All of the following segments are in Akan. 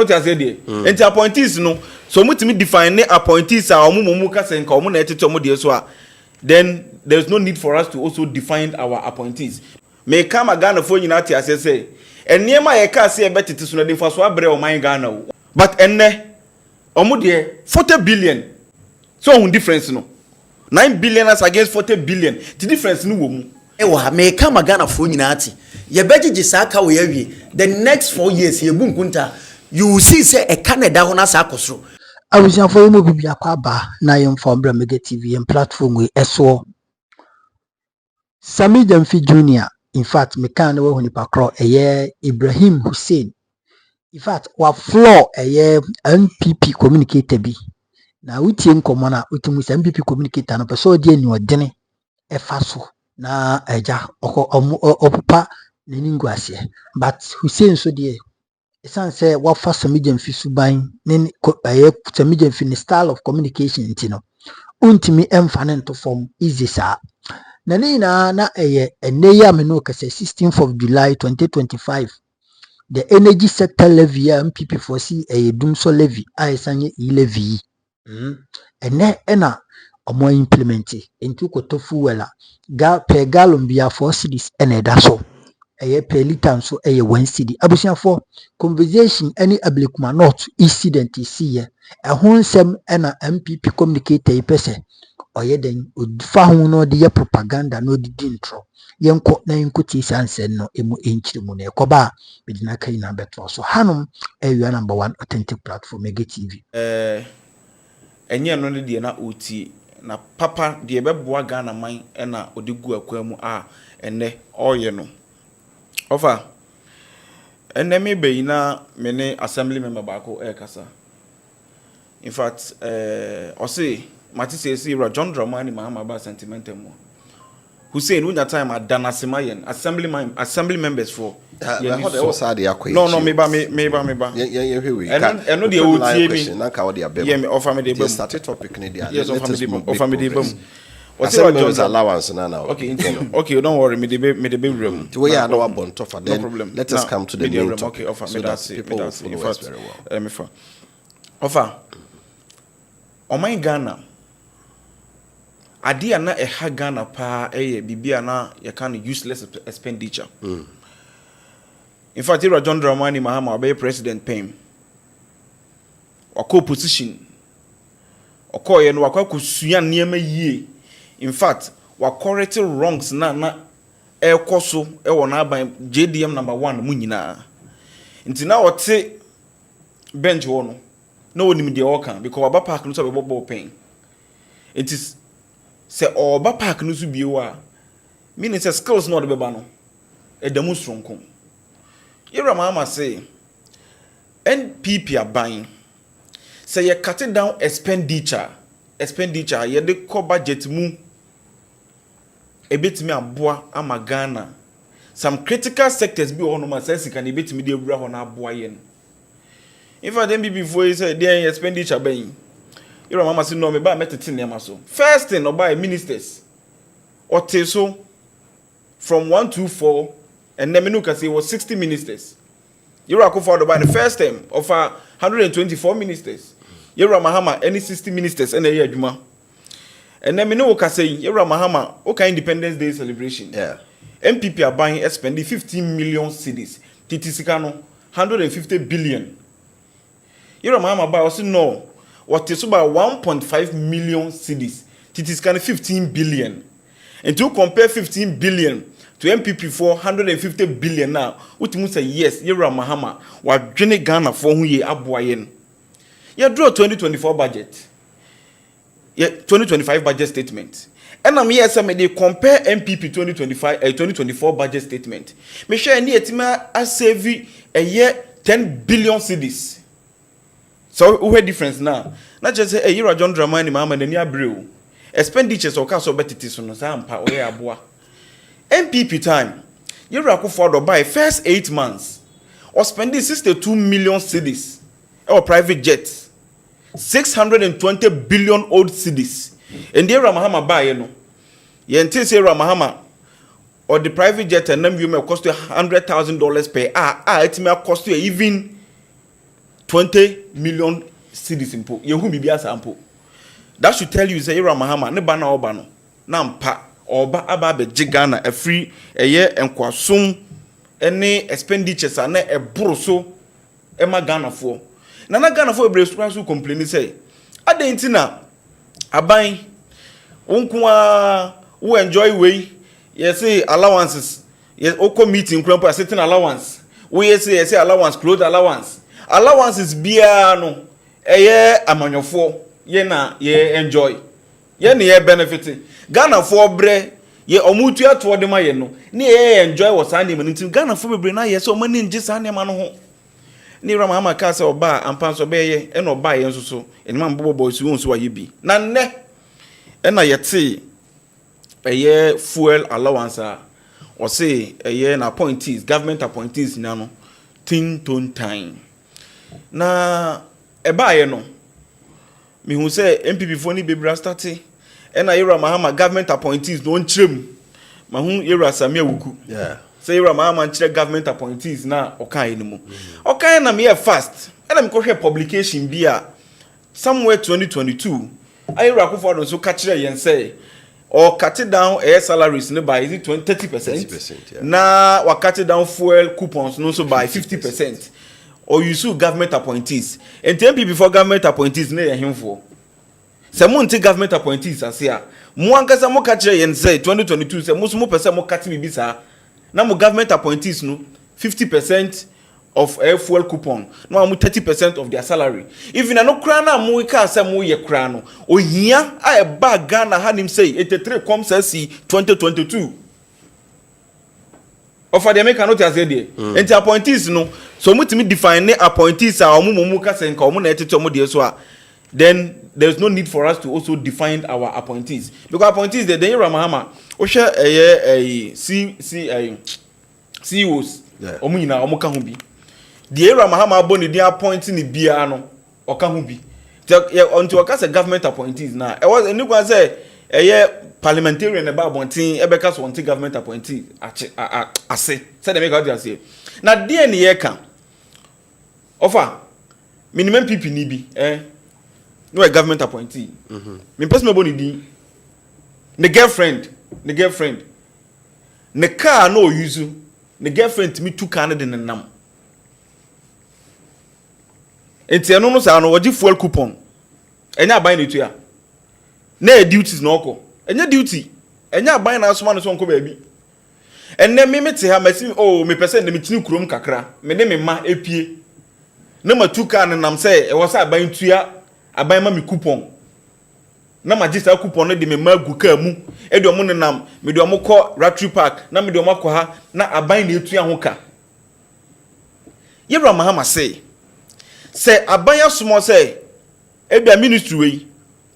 What I said there. And the appointees no. So much me define appointees are omumuka senka omu na etete omu de so a. Then there's no need for us to also define our appointees. May come a Ghana for United as I say. And near my car say better to so the first one bre o my Ghana. But enne omu de 40 billion. So one difference no. 9 billion as against 40 billion. The difference no wo. Ewa may come a Ghana for United. Ye beji jisaka we ewie. The next 4 years ye bunkunta. You will see say a Canada hona sa akosro. Abusia for you bi akwa na yem from Mega TV and platform we eso. Sammy Gyamfi Junior. In fact, me kan we honi pakro Ibrahim Hussein. In fact, wa floor NPP communicator bi. Na utie nkomo na utimu NPP communicator no person die ni odene efa so na eja opupa neningu ase. But Hussein so die esan say what first Sammy Gyamfi suban ne Sammy Gyamfi ni style of communication ntino untimi emfa to form easy sa na na eneya me no kase 16th of July 2025 the energy sector levy MPP foresee dum so levy aisanye levy ena omo implement into kotofu wela per gallon bia 4 cedis ena da so per liter so 1 cedi abusia for conversation any ablikuma not incident is here nsem ena MPP communicator pese oyeden odfa hu no de propaganda no de intro yenko na yenko ti sansen no emu enchiri mu na ekoba bedina kai na beto so hanom area number 1 authentic platform Mega TV enye no de na oti na papa de beboa Ghana man na odigu akwamu a enne oye no ofa enne me be na me ne assembly member baako kasa in fact o say Matisse say John Dramani Mahama ba sentimental mo Hussein unya time adanasema yen assembly members for no me ba yeah we eno de otie mi na ka wo de abem yeah me offer me de bem start topic ni dia yes offer me de bem what's your John's allowance now okay don't worry me de be room the way I know about tougher then no problem. Let us come to the main topic. Okay offer me that in fact very well me for offer Oman Ghana adia na eha Ghana pa bibia na ye can useless expenditure in fact John Dramani Mahama be president pay wako position okoye no wakwa kusua niema yie in fact correct wrongs na ekoso ewo na aban JDM number 1 mu nyina nti na wote bench wo no na wonim de oka because aba park no so be bobo pen it is say oba park no so biwo a meaning say skills no de beba no edamu stronko yera mama say NPP aban say you cut down expenditure ye de ko budget mu ebetimi aboa ama Ghana some critical sectors bi ono ma say sika ne ebetimi de ewura ho na aboa ye no if I then be before you say there expenditure ben your mama say no me ba metete nema so first thing no buy ministers ote so from 124 and then me no can say was 60 ministers you are for the first time of 124 ministers you are Mahama any 60 ministers and a year adwuma and then me no can say you are Mahama okay Independence Day celebration MPP are buying spending 15 million cedis titisika no 150 billion. You remember by also no what is about 1.5 million cedis. It is kind of 15 billion. And to compare 15 billion to MPP for 150 billion now, what you say yes, you Mahama, what Jenny Ghana for who ye abwayen. You draw 2024 budget. Yeah, 2025 budget statement. And I'm here some they compare MPP 2024 budget statement. Me share any etima a save a year 10 billion cedis. So what difference now? Not just say you are John Dramani Mahama and near brew. Expenditures or cash or betty so no sampa or aboa. MPP time. You are for buy first 8 months or spending 62 million cedis or private jets. 620 billion old cedis. And there Mahama buy you know. You until say Mahama or the private jet and them you may cost you $100,000 per hour. It may cost you even 20 million cedis mpo yehu bibia sampo. That should tell you say Ira Mahama ne ba na oba no na mpa oba aba be Ghana a free eye enkwasom ene expenditures na eboro so ema Ghana fo na Ghana fo ebre so complain say adenti na aban wonkwa wo enjoy way yes say allowances yes oko meeting krampo a certain allowance we yes say allowance clothes allowances bia no eye amanyofo ye na ye enjoy ye na ye benefit Ghana for bre ye omutu ato de ma ye no na ye enjoy wo sa name nti Ghana for bebre na ye so mani nje sa name no ho ni Ira Mahama ka se oba ampa so be ye e no oba ye nso so enima mbobo si won so aye bi na ne e na ye te eye fuel allowance a o se eye na appointees government appointees na no tin ton time na e ba ye no me hu say NPP fo ni bebra start e na Ira Mahama government appointees no nchirem ma hu Ira Sammy Awuku say Ira Mahama nchire government appointees na okan enimu okan na me fast e na me ko hwe publication bia somewhere 2022 Ira Akufo so ka kire yen say or cut it down air salaries no by is it 30%, yeah. Na or cut it down fuel coupons no so by 50%. Or you sue government appointees. And NPP before government appointees na him for. Some monte government appointees as here. Mo ankasa mo ka kire yen say 2022 say mo so mo pese mo cut bibi sa. Na mo government appointees no 50% of air fuel coupon. No am 30% of their salary. Even na no kra na mo ka say mo ye kra no. Ohia a bag Ghana had him say 83 comes see 2022. Offer the make not as there. Enti appointees no. So mutimi define appointees are omo ka say nka omo na etete omo de so a. Then there's no need for us to also define our appointees. Because appointees the Ira Mahama o hwe CEOs omo nyina omo ka ho bi. The Ira Mahama boni dey appointing ni bia no oka ho bi. Until oka say government appointees na e was any go say parliamentarian e ba bontin e be ka so onti government appointee ase say dem make out say na dey na ye kan offer minimum PP ni bi no a government appointee me person boni din the girlfriend ne car no use the girlfriend me two car na de nam. Enti eno no sa no woji fuel coupon enya buy na etua na duties na oko enya duty enya buy na asoma no so nko ba bi enne me mete ha masi me pese na me tini kurom kakra me ne me ma epie na matuka na nam se e wo sa buy tua aban ma me coupon na magista coupon no de me ma gu ka mu e de omo nenam me de omo kɔ Ratri Park na me de omo akɔ ha na aban na etua ho ka Ira Mahama say abanya sumo say ebia ministry we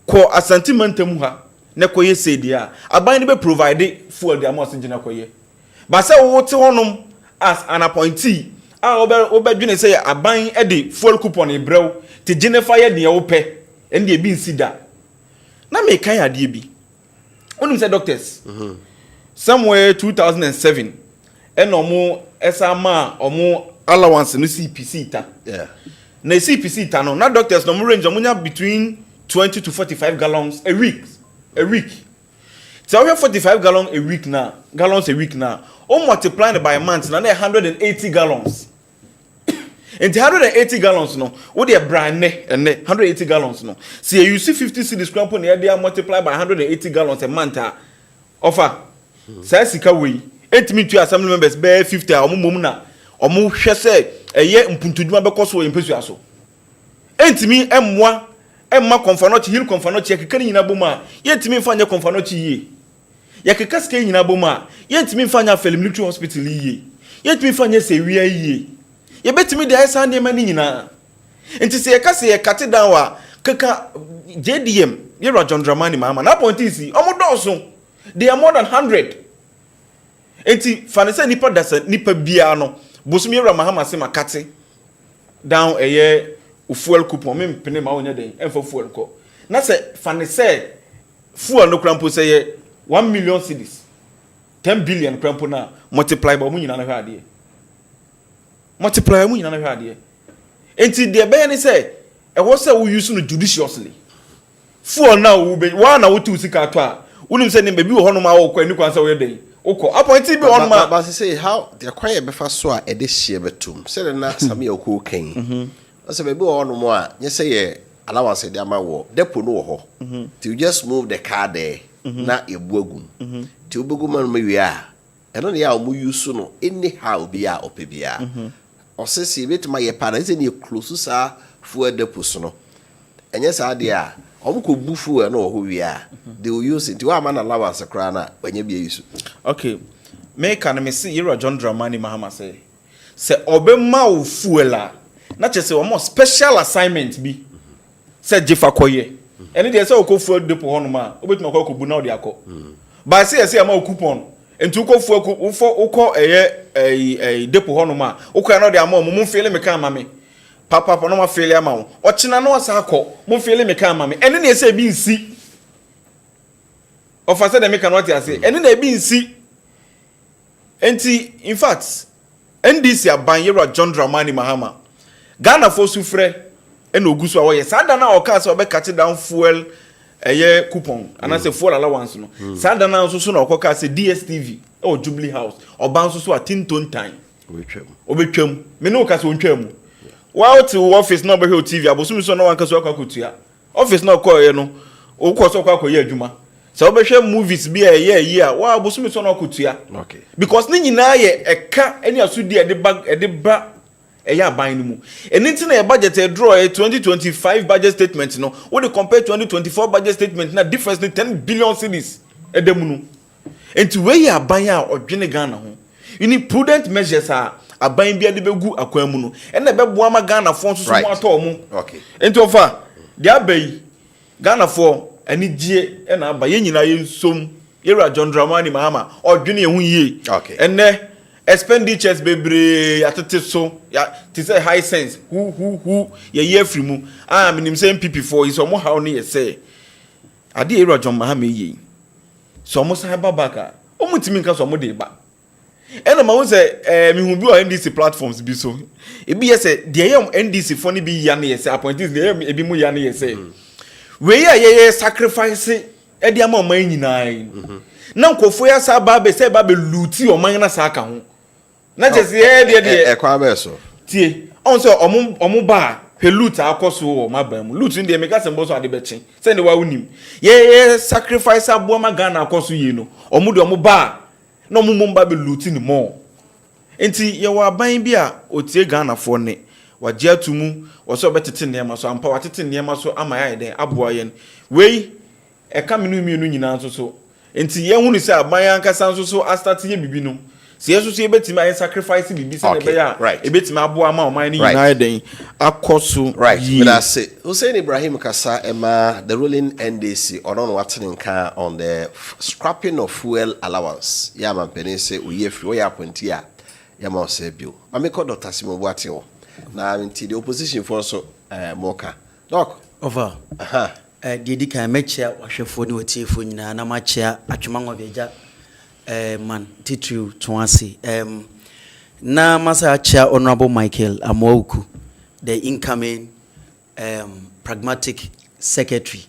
ko asantimentam ha ne koye say dia aban ne be provide fuel dia mo senjina koye ba say wo te honom as an appointee a obedwene say aban e de fuel coupon e brew te Jennifer ye de wo pe en de bi nsida na me kan ade bi onum say doctors somewhere 2007 en omo esama omo allowance no CPC ta na CPC ta no na doctors no range omunya between 20 to 45 gallons a week so we have 45 gallons a week now o multiply by a month na 180 gallons and 180 gallons no wo dey brand ne 180 gallons no see you see 50 cedis crampo na dey multiply by 180 gallons a month offer say sika we entimi to assembly members be 50 omumum na omu hwe say eye mpuntuduma be koso empesu aso entimi emma konfanochi hill konfanochi yakekani nyina boma yentimi mfanya konfanochi yie yakekaske nyina boma yentimi mfanya Felm Military Hospital yie yentimi mfanya sewia yie yebetimi de aisa ne mani nyina enti se yakase yakate down wa kaka JDM Ira John Dramani Mahama na appointees omodoso they are more than 100 enti fanese nipa dasa nipa bia no bosumi Ira Mahama se makate down fuel coupon me pene ma wonya den enfo fuel ko na se fanese fuel no krampo say 1 million cedis 10 billion krampo na multiply ba mu nyina na hwa ade Enti the be say e wo say we use no judiciously fuel now we be one na wo tu sika to a wonim say ne be bi wo hono ma wo kwa ni kwan say we dey oko appointee bi hono ma but say how the kwanye be fa so a e dey hye betum say na Sammy okwo kan say be bi wo hono mo a nye say ye allowance dey ama wo depo no wo ho you just move the car there na ebuagum ti obegum no ma wi a eno ne ya o mu use no anyhow bi a opebia osisi betima ye para say ne close sa fuel depo so no enye sa de a omko bufu e no ho wi a they will use it wa man allowance kra na wenye bi use. Okay, me can me see Ira John Dramani Mahama say obema o fuel a na che say omo special assignment bi say jefa koye ene de say okọ fuel depo hono ma obetima kwa ko bu na o de akọ ba say ama coupon enti ukọ fuel ukọ depo hono ma ukọ na o de ama mo feel me kan ma me papa no ma feel ama wo ochina na wasa akọ mo feel me kan ma me ene na say bi nsi of say dem cannot say ene na bi nsi enti in fact NDC aban Ira John Dramani Mahama Ghana for sufre ena ogusu awoye sada na oka se obekate down fuel coupon and say fuel allowance no sada na so na okoka se DSTV or Jubilee House oban so atinton time obetwam me no ka se ontwam while to office na obehwe TV abosu so na wanka so akakotua office na okoye no okoso akoye adwuma so obehwe movies bi a wa abosu so na akotua okay because ni nyina ye eka eni asudi e de ba eya ban mu anything na budget e draw 2025 budget statement no we dey compare 2024 budget statement na difference ni 10 billion cedis edemu no enti we ya ban a odwene Ghana ho you need prudent measures a aban bia de begu akwan mu no ena be boa ma Ghana fo so mo ato mu okay enti ofa dia bayi Ghana fo ani gie ena aba ye nyina ye nsom Ira John Dramani Mahama odwene ye hu yie okay enne expenditures bebre atete so ya ti say high sense who ye free mu minim say NPP for is omo how ne say ade Ira John Mahama yi so omo say babaka omo timi nka so omo de ba ena ma wo say mi hu bi o NDC platforms bi so e bi ye say de ye NDC for ne bi ya ne ye say appointees de ye bi mu ya ne ye say we ye sacrifice e de ama man nyinaa na nkofo ya sa ba be say ba be luti o man na sa aka ho na jesi de kwa be so tie on say omo ba pelut akoso o mabam lut ndi me ka sembo so ade be chen say ne wa unim ye sacrifice abo ma Ghana akoso ye no omo de omo ba na omo ba be luti ni mo enti ye wa ban bi a otie Ghana fo ne wagye atumu wo so betete ne ma so ampa watete ne ma so ama ya den aboa ye we e ka menu mienu nyina so enti ye hunu say aban ankasa nso so astart ye bibi no se yeso so ye betimi ay sacrifice bibi se ne be ya e betimi aboa ma oman ni nyina den akoso right but I say Hussein Ibrahim kasa ema the ruling NDC ono no watenka on the scrapping of fuel allowance ya man peni say oye free we appointee a ya ma say bio ameko Dr. Simon Boate o na nti the opposition for so moka doc over dedi kan mechia wahwefo ni wotiefo nyina na machia atwemango beja man titru toase na masa achia honorable Michael Amwoku the incoming pragmatic secretary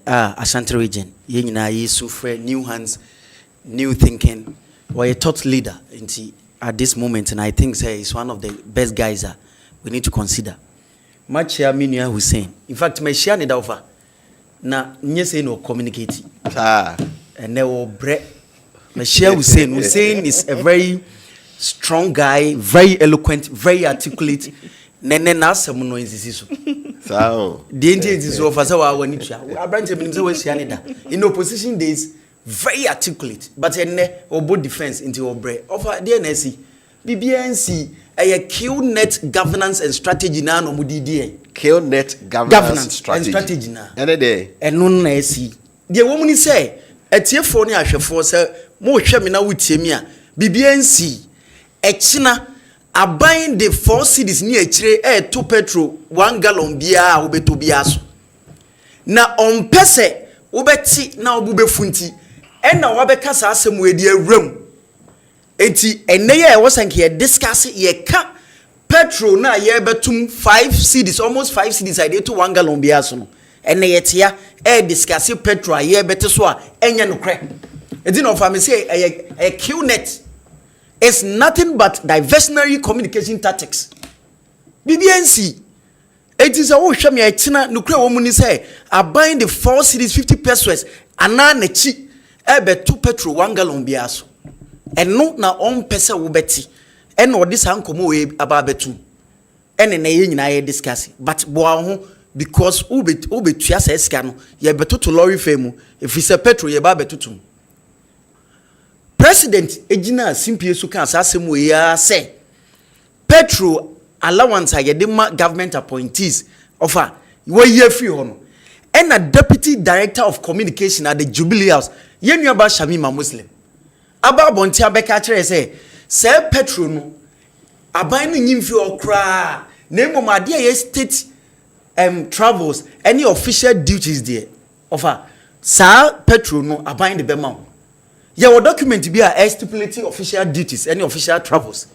Ashanti region ye nyina yesu free new hands new thinking we a thought leader at this moment and I think say is one of the best guys that we need to consider. Machia Minua Hussein. In fact, my share need over. Na nye say no communicate. And there will break. Machia Hussein. Hussein is a very strong guy, very eloquent, very articulate. Nene na asem no insisiso. So. The is over so I want to. Abrante binim say we share need that. In opposition days very articulate, but ene obo defense into obre. Over the NSC. BBNC a QNet governance and strategy na no mudidie. QNet governance strategy na. Any day. Eno na esi. The woman say etiefo ne ahwefo say mo hwe me na wutie mi a BBNC echina aban the 4 cities ni echire to petrol 1 gallon bia obeto bia so. Na ompese obeti na obubefunti ena wabeka sa asem we di awram. Enti eneye e wosanke ye discuss ye ka petrol na ye betum 5 cedis, almost 5 cedis I dey to 1 gallon biaso no ene yetia discuss petrol ye bete so a enya no kre edi no fa me say a QNet is nothing but diversionary communication tactics. BBNC it is a wo hwe me etina no kre wo mu ni say aban the 4 cedis 50 pesos ana na chi beto petrol 1 gallon biaso eno na on pese wo beti eno odi san komo we aba betu ene na ye nyina ye discuss but boa ho because ubetua sa esika no ye beto to lorry fame if it's a petrol ye ba betutum president ejina simpie su kan asem we ya say petrol allowance ye de ma government appointees offer we ye free ho no ena deputy director of communication at the Jubilee House ye nua ba Shamima Muslim aba bonti abeka kire say petrol no aban no nyimfi okra na emomade ye state travels any official duties there offer sa petrol no aban de bema ye wo document bi a stipulating official duties any official travels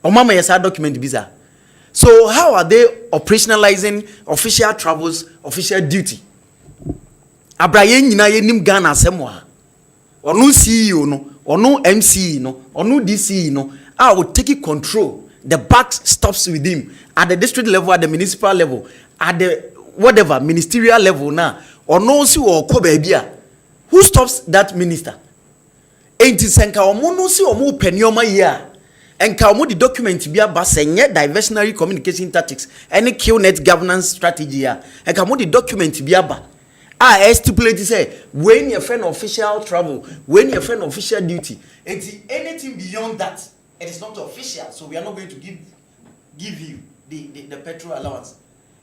o mama yes document bi za so how are they operationalizing official travels official duty abraye nyina ye nim Ghana asemwa onu CEO no onu MC no onu DC no I will take control the buck stops with him at the district level at the municipal level at the whatever ministerial level now or no si or ko baby who stops that minister enti senka omo no si omo penioma ya enka omo the document bia ba senye diversionary communication tactics any QNet governance strategy ya enka omo the document bia ba stipulate say when your friend official travel when your friend official duty enti anything beyond that it is not official so we are not going to give you the petrol allowance.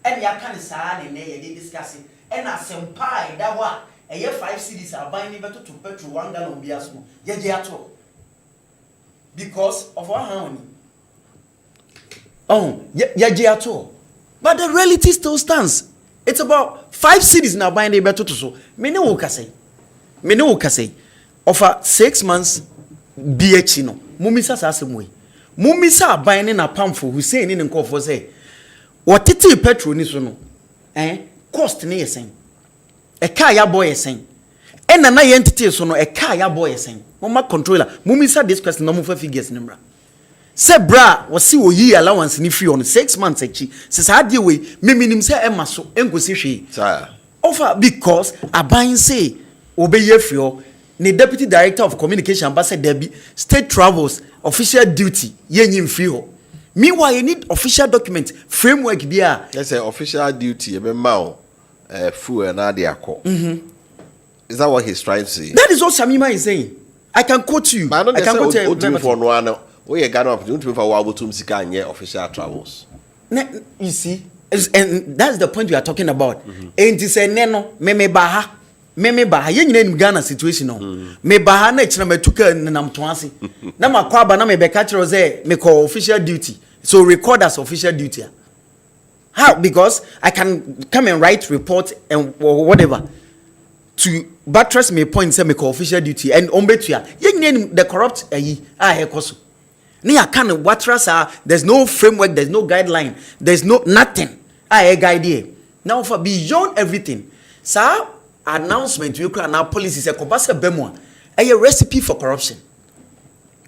And ya can say they discuss it. And as senpai that wa a year 5 cedis are buying better to petrol 1 gallon biasmo. Yato. Because of our honey. Oh, yato. But the reality still stands. It's about 5 cedis now buying better to so. Many will say. Offer 6 months BH no. Mumisa sasemwe. Mumisa buying na pamfo Hussein in call for say. What titi petrol ni so no cost ni yesen e car ya boy yesen e na ye entity so no e car ya boy yesen mama controller mumisa this question no mo fa figures ni mra se bra wo si wo yi allowance ni free on 6 months echi se sa de we meminim se e maso engosi hwe sir offer because aban say obeye free ni deputy director of communication ambassador bi state travels official duty ye nyim free ho. Meanwhile, you need official document framework there. Yes, official duty. Full and Is that what he's trying to say? That is what Shamima is saying. I can quote you. I can quote you. For no we are going to for official travels. You see, and that's the point we are talking about. And to say neno meme baha. Yen in Ghana situation no. Me baha na china me tuka nam toansi. Na makwaba na me beka chiro say me call official duty. So record as official duty. How? Because I can come and write report and or whatever to buttress me point say me call official duty and ombetua. Yen the corrupt hekoso. Ni akan buttress there's no framework, there's no guideline, there's no nothing. Guide here. Now for beyond everything. Sir announcement you can now policy say kobase bemwa a recipe for corruption.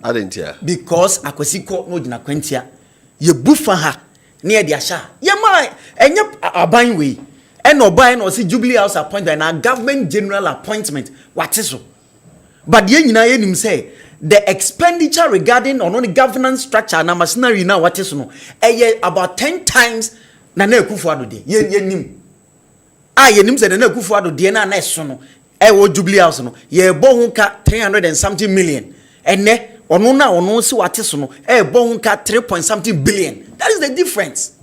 I didn't hear. Because akwesiko no gina kwentia ye bufa ha near the asha ye mai enye aban we and oban no see Jubilee House appointment na government general appointment what is so but ye nyina ye nim say the expenditure regarding on the governance structure na machinery now what is no about 10 times na Akufo-Addo de ye nim ye nim say na Akufo-Addo de na so no wo Jubilee House no ye bo hu ka 300 and something million ene ono na ono si wate so no bo hu ka 3 point something billion. That is the difference.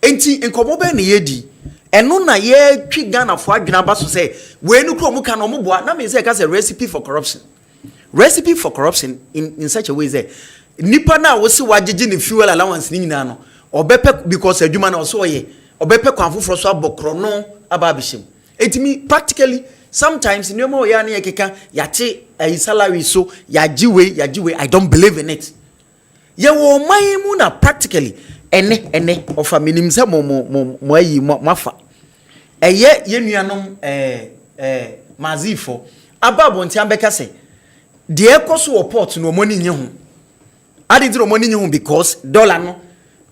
Enti enkomo be na yedi eno na ye twi Ghana fo adwena ba so say we nu kro mu ka no mo boa na me say ka say recipe for corruption in such a way say nipa na wo si wagege ne fuel allowance ni nyina no obepe because adwuma na so ye obepe kwanfoforo so abokro no aba abihim. Etimi practically sometimes in your ya na yekeka yate salary so yajiwe I don't believe in it. Ye wo man mu na practically ene ofa minim se mo ayi mo afa eye yenuanom mazifo ababo ntia beka se de ekoso report no money nye ho adi ti no money nye ho because dollar no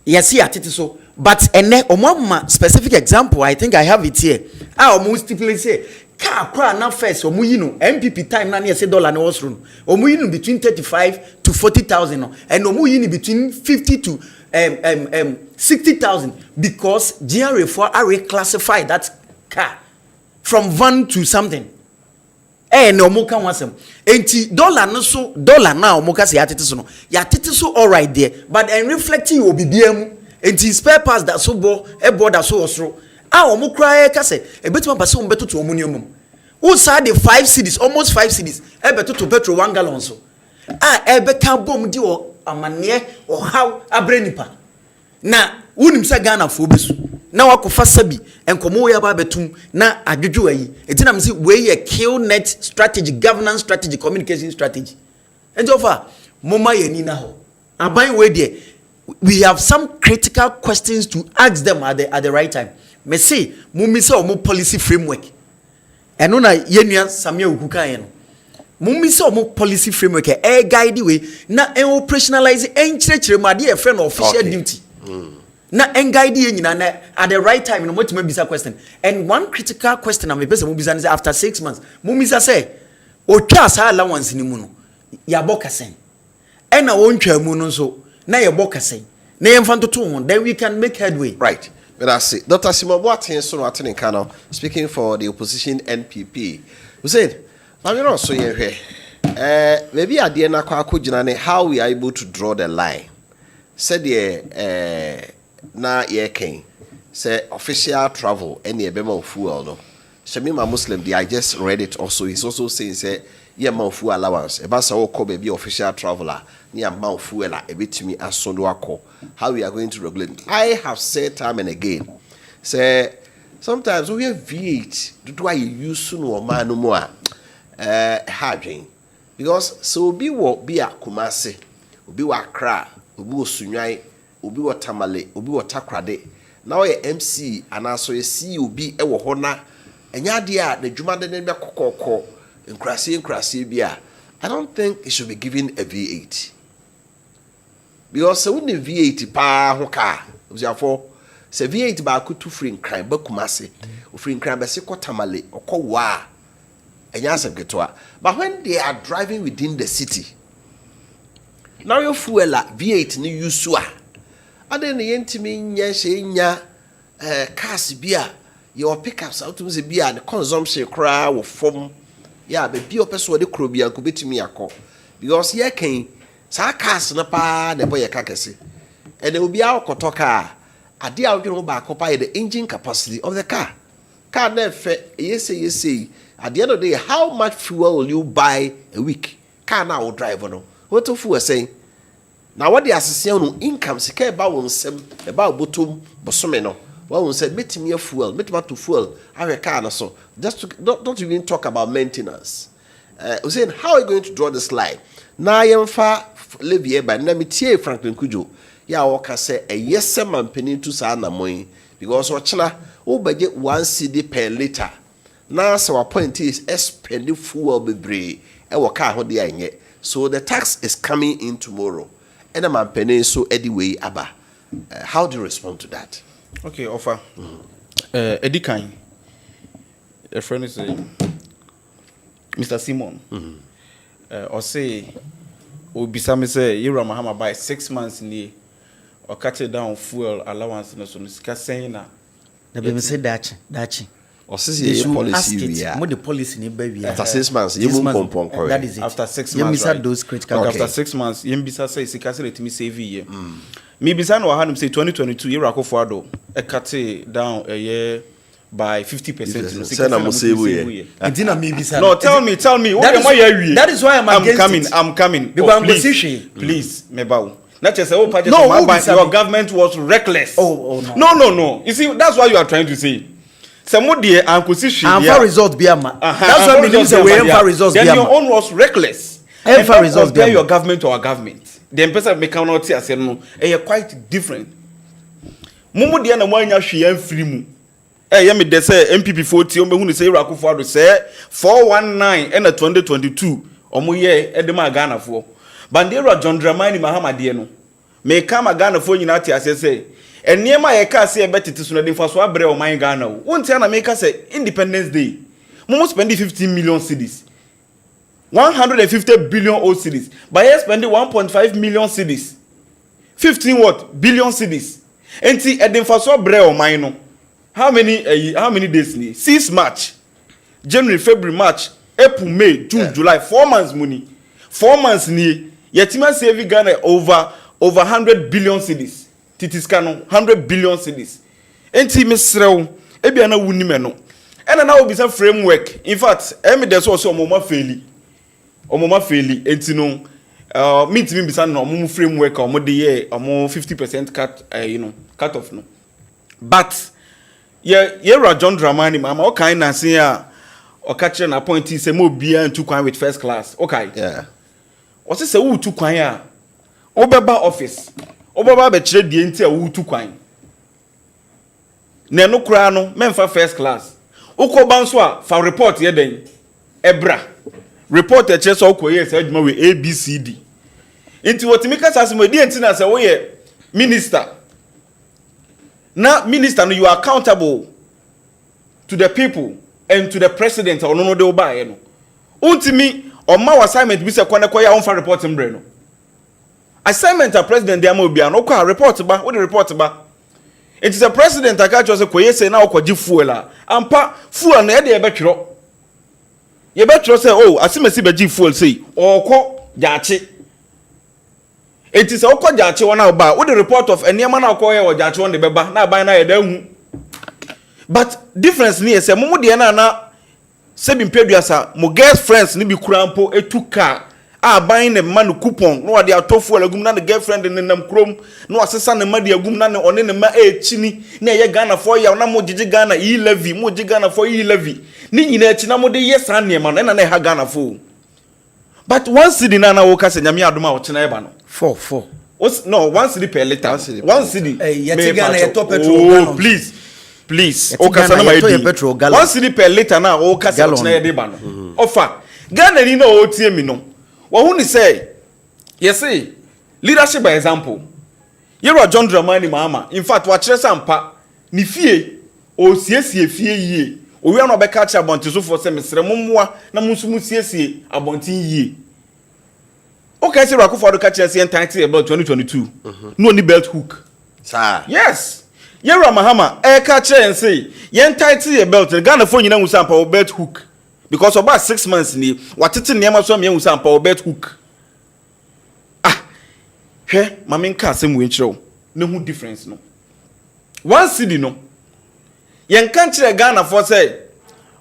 yes atete so but ene omama specific example I think I have it here omo stipulate say car kwa na first omo yi no NPP time na na say dollar no was run omo yi no between 35 to 40,000 no and omo yi no between 50 to 60,000 because GRA for are reclassify that car from van to something no omo kan wasem enti dollar no so dollar na omo ka say atete so no ya tete so all right there but and reflecting obibia mu enti spare parts that so bo that so osro omo kra ka say ebetima pase omo beto to omo ni omum who said the 5 cities almost 5 cities beto to petrol 1 gallon so ebe kan bom di o amane o how abrenipa na wonim sa Ghana fo besu na wakofa sabi enkomo ya ba betum na adwodwo ayi etina me say we ye kill net strategy governance strategy communication strategy and offer moma ye ni na ho aban we there we have some critical questions to ask them at the right time me say mummi say omo policy framework eno na yenua Sammy Gyamfi no mummi say omo policy framework guide we na operationalize enchirechire mu ade e friend official duty na guide ye nyina na at the right time no motima bisa question and one critical question am be say mo bisa after 6 months mummi say otwa sa allowance ni mu no ya bokasen e na wontwa mu no so na ye bokasen na ye mfa ntoto ho then we can make headway right. But I see Dr. Simon Boateng so attending Kano speaking for the opposition NPP. Who said, "I'm not so here. Maybe at the end of how we are able to draw the line." Said na ye king say official travel any bema fuel no. Shamima Muslim, I just read it also. He's also saying say yeah man fuel allowance. Eba sa wo ko be official traveler. Near Mount Fuela, a bit to me as Sonduako. How we are going to regulate. I have said time and again, say sometimes we have V8, do I use soon or man no more harding. Because so be what be a Kumasi, be what cra, be what Sunyai, be what Tamale, be what Takrade. Now a MC and also a CUB a Wahona, and Yadia, the Jumada Nemba Koko, and Crassi Bia. I don't think it should be given a V8. Because so the V8 pa hoka therefore say V8 ba ko to free crime ba kumase o free crime ba se ko tamale o ko wa enya asem ketwa but when they are driving within the city now your fuel V8 ni use a ade ne yentimi nya hye nya cars bia your pickups out to say bia the consumption kra wo fom ya be bi opeso de kro bia ko betimi yakọ because here can sa cars na pa na boy kakese and there will be our kotoka ade a wodwo ba akopa the engine capacity of the car na fe yes at the end of the day how much fuel will you buy a week car na will drive no what of fuel saying now what the association no income sika ba won sem e ba botom bosome no what won said metimi fuel metima to fuel our car na so just to, don't even talk about maintenance Hussein, how are you going to draw this line na yemfa Levier by Namitie Franklin Kujo. Ya waka say a yes man penny to Sana Moy because Wachana oh budget 1 CD per liter. Now so appointee is expending fuel be brave and waka ho de so the tax is coming in tomorrow. And a man penny so anyway Abba. How do you respond to that? Okay, offer. Eddie Kine. A friend is Mr. Simon. Or say Obisa me say Yura Mahama by 6 months in or cut it down fuel allowance no so sika saying na be me say dachi or see policy we are mo the policy ni ba we after 6 months you move pompon that is it after 6 you months right? Those critical okay. After 6 months you bisa say sika say let me save year me bisa no hanum say 2022 Yura ko fordo e cut it down a year by 50%. No, tell me. What am I? That is why I'm coming. Oh, please, Mebao. Not just your government was reckless. No. You see, that's what you are trying to say. Somebody acquisition. For result, Biama. That's what means for results. Then your own was reckless. And for results, compare your government to our government. The person make out say no. They are quite different. mumu de na mo anya hwe yan firi mu ye me de say NPP 40 o mehu ne say Irakufo ado say 419 na 2022 omo ye e de ma Ghana fo bandera John Dramani Mahama de no me ka ma Ghana fo nyina ate ase say eniema ye ka say e betete so na de faso abre o man Ghana wo wontia na me ka say Independence Day mumu spend 15 million cedis 150 billion old cedis but you spend 1.5 million cedis 15 what billion cedis enti edin faso bre o man no how many days ni 6 March January February March April May June July 4 months money 4 months ni yetima save Ghana over 100 billion cedis titiska no 100 billion cedis enti mesrew e bia na wuni me no ena na obi sa framework in fact emi de so omoma faili enti no meet me bisa no omom framework omo de ye omo 50% cut cut off no but ye John Dramani mama okay na say o catch na appointee say mo bia ntu kwan with first class okay yeah o say wu tu kwan a obeba office obeba be kire die nti a wu tu kwan na no kura no memfa first class ukoba nso a fa report ye den ebra report e kire so okoye say adwuma we ABCD nti wotimika sasemo die nti na say wo ye minister now minister no you are accountable to the people and to the president or no de oba ye no untimi o ma assignment bi se kwane koya on fa report mbre no assignment a president dey ma obi an okwa report ba wo the report ba it is a president aka cho se koye se na okoji fuel a ampa fuel no e de ye betro say oh asimesi beji fuel say okọ jaache it is okọ jaache wona oba wo the report of eniema na okọ ye wo jaache won de beba na aban na ye da hu but difference ni say mumu de na sebi mpeduasa mo girlfriends ni bi kurampo etuka aban ne ma no coupon no wade atofu alagum na ne girlfriend ne nam krom no asesa ne ma de agum na ne one ne ma echini na ye Ghana for ya na mo gigi Ghana e levy mo gigi Ghana for e levy ni nyina echi na mo de yes an ne ma no na ha Ghana for but one city na wo ka se nyame adoma wo chena e ba no 4 no 1 city per liter 1 city yeti Ghana ye to petrol gallon please o ka sana ma e 1 city per liter na o ka se chena e de ba no offer Ghana ni na o tie mi no who ni say yes leadership by example yero John Dramani Mahama in fact wa kire sampa ni fie o siesie fie yie o wi an obeka cha abonti so for say mesre mommoa na munsumu siesie abonti yie o ka say Irakufo do ka kire say entitled about 2022 no ni belt hook sir yes yero Mahama ka kire en say ye entitled belt Ghana fo nyina musampa o belt hook because about 6 months ni watete niam so me hu sampa o bet hook he mama nka asem we nkyerɛw ne hu difference no one city no yen kan kyerɛ Ghana for say